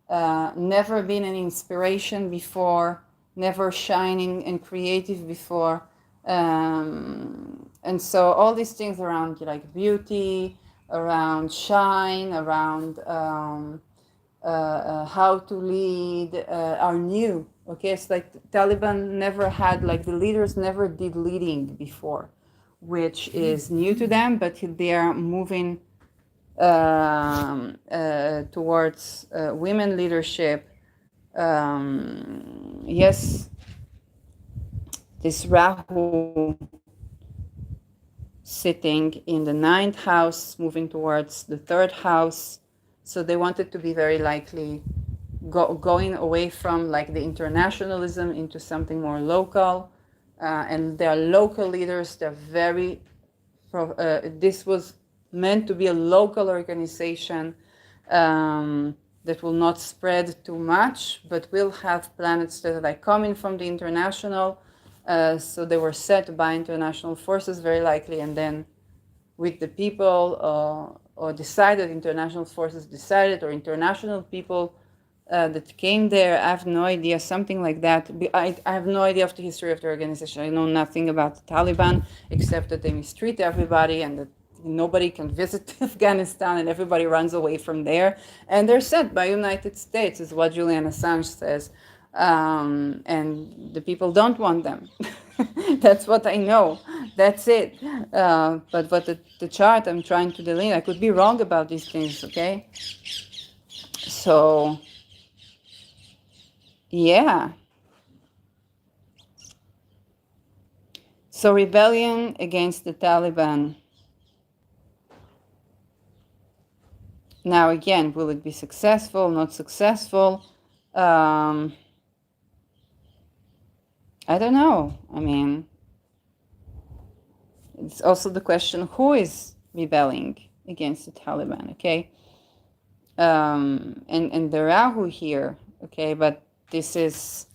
never been an inspiration before, never shining and creative before. And so all these things around like beauty, around shine, around how to lead are new. Okay, it's like Taliban never had, like the leaders never did leading before, which is new to them, but they are moving towards women leadership. Yes, this Rahu sitting in the 9th house, moving towards the 3rd house. So they wanted to be very likely going away from like the internationalism into something more local. And they're local leaders. They're very, this was meant to be a local organization that will not spread too much, but will have planets that are like coming from the international. So they were set by international forces very likely, and then with the people or decided, international forces decided, or international people that came there. I have no idea, something like that. I have no idea of the history of the organization. I know nothing about the Taliban except that they mistreat everybody and that nobody can visit Afghanistan and everybody runs away from there. And they're sent by United States, is what Julian Assange says. And the people don't want them. That's what I know. That's it. But the chart I'm trying to delineate, I could be wrong about these things, okay? So, yeah. So rebellion against the Taliban. Now again, will it be successful, not successful? I don't know. I mean, it's also the question, who is rebelling against the Taliban, okay? And the Rahu here, okay, but this is,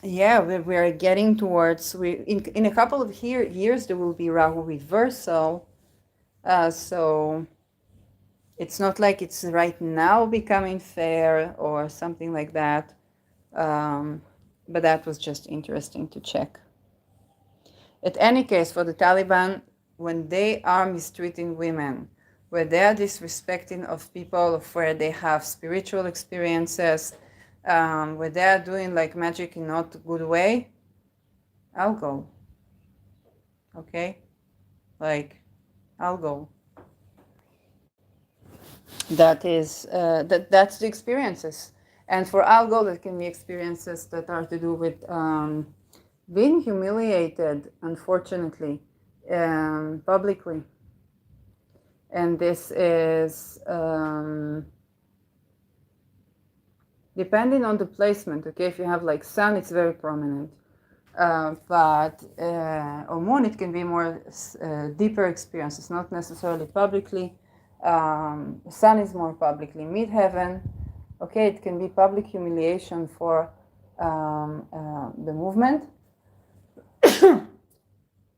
yeah, we're getting towards, in a couple of years there will be Rahu reversal. So it's not like it's right now becoming fair or something like that. But that was just interesting to check. In any case, for the Taliban, when they are mistreating women, where they are disrespecting of people, of where they have spiritual experiences, where they are doing like magic in not a good way, I'll go. Okay? Like, I'll go. That is, that's the experiences. And for algol, that can be experiences that are to do with being humiliated, unfortunately, publicly. And this is depending on the placement, okay? If you have like sun, it's very prominent. But or moon, it can be more deeper experiences, not necessarily publicly. Sun is more publicly. Midheaven, okay, it can be public humiliation for the movement,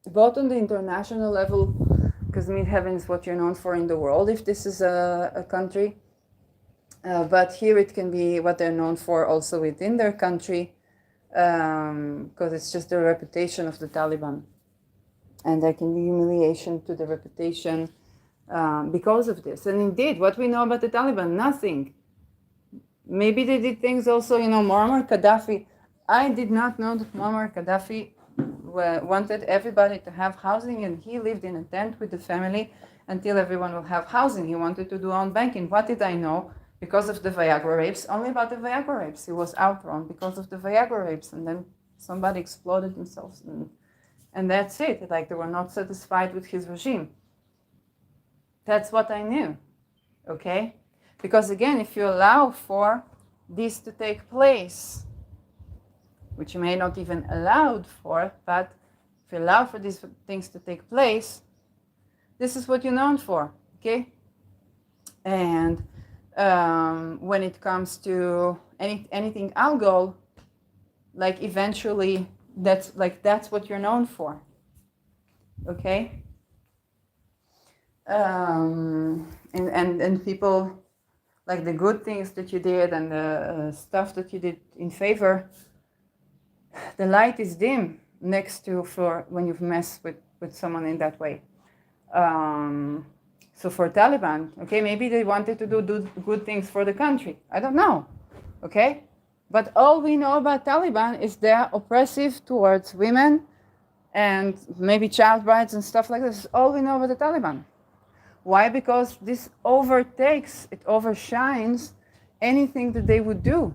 both on the international level, because midheaven is what you're known for in the world if this is a country. But here it can be what they're known for also within their country, because it's just the reputation of the Taliban. And there can be humiliation to the reputation because of this. And indeed, what we know about the Taliban, nothing. Maybe they did things also, Muammar Gaddafi. I did not know that Muammar Gaddafi wanted everybody to have housing, and he lived in a tent with the family until everyone will have housing. He wanted to do own banking. What did I know? Because of the Viagra rapes, only about the Viagra rapes. He was outrun because of the Viagra rapes, and then Somebody exploded themselves, and that's it. Like, they were not satisfied with his regime. That's what I knew, okay? Because again, if you allow for this to take place, which you may not even allowed for, but if you allow for these things to take place, this is what you're known for, okay? And when it comes to anything algol, like eventually that's what you're known for, okay? And people, like the good things that you did and the stuff that you did in favor, the light is dim next to for when you've messed with someone in that way. So for Taliban, okay, maybe they wanted to do good things for the country. I don't know, okay? But all we know about Taliban is they're oppressive towards women and maybe child rights and stuff like this. All we know about the Taliban. Why? Because this overshines anything that they would do.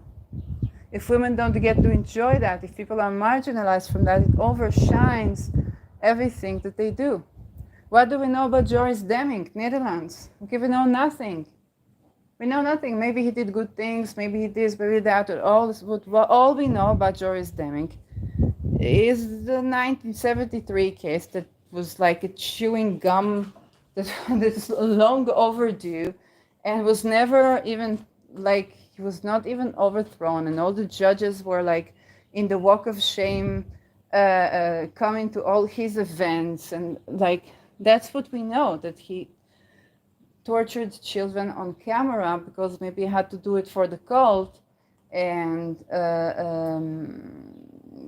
If women don't get to enjoy that, if people are marginalized from that, it overshines everything that they do. What do we know about Joris Demming, Netherlands? Okay, we know nothing. We know nothing. Maybe he did good things, maybe he this, maybe that, or all we know about Joris Demming is the 1973 case that was like a chewing gum that's long overdue and was never even, like, he was not even overthrown, and all the judges were like in the walk of shame, coming to all his events, and like, that's what we know, that he tortured children on camera because maybe he had to do it for the cult, and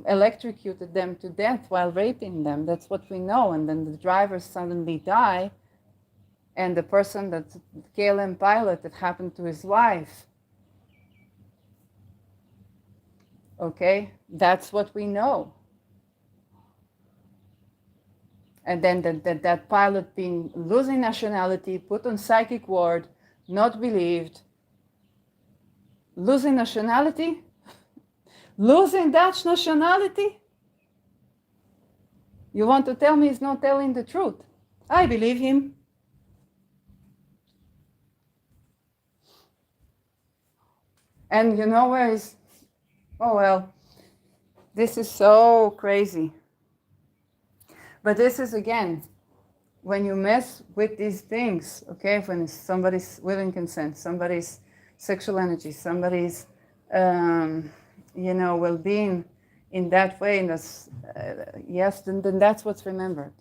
electrocuted them to death while raping them. That's what we know. And then the drivers suddenly die, and the person, that KLM pilot, that happened to his wife. Okay, that's what we know. And then that pilot being losing nationality, put on psychic ward, not believed, losing nationality, losing Dutch nationality. You want to tell me he's not telling the truth? I believe him. And you know where is? Oh well, this is so crazy. But this is, again, when you mess with these things, okay, when somebody's willing consent, somebody's sexual energy, somebody's, well-being in that way, and that's, yes, then that's what's remembered.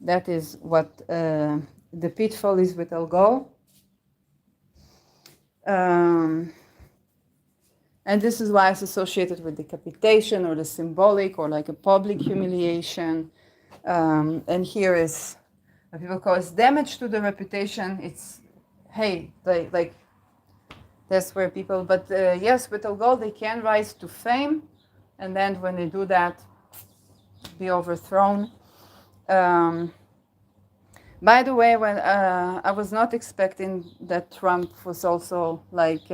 That is what the pitfall is with algol. And this is why it's associated with decapitation or the symbolic or like a public humiliation. And here is what people call it damage to the reputation. It's, hey, like that's where people, but yes, with algol they can rise to fame, and then when they do that, be overthrown. By the way, when I was not expecting that Trump was also like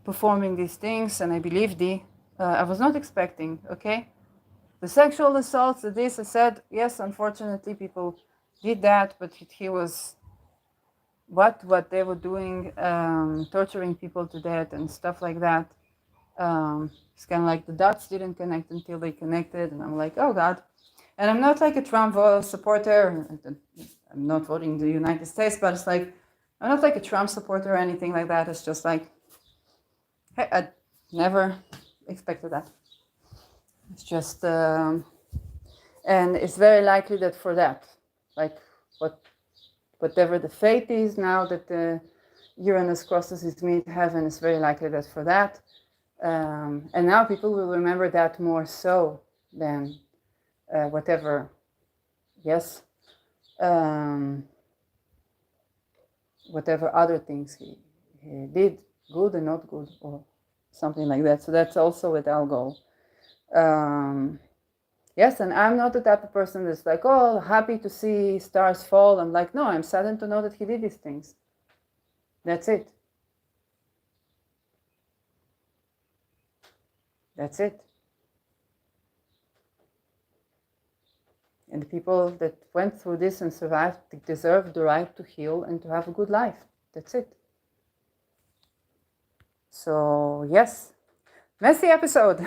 performing these things, and I believed I was not expecting, okay? The sexual assaults, this, I said, yes, unfortunately people did that, but he was, what they were doing, torturing people to death and stuff like that. It's kind of like the dots didn't connect until they connected, and I'm like, oh God. And I'm not like a Trump supporter. I'm not voting in the United States, but it's like, I'm not like a Trump supporter or anything like that. It's just like, hey, I never expected that. It's just, and it's very likely that for that, like whatever the fate is now that Uranus crosses its mid-heaven, it's very likely that for that. And now people will remember that more so than whatever, yes, whatever other things he did, good and not good, or something like that. So that's also with algol. Yes, and I'm not the type of person that's like, oh, happy to see stars fall. I'm like, no, I'm saddened to know that he did these things. That's it. That's it. And the people that went through this and survived deserve the right to heal and to have a good life. That's it. So, yes, messy episode.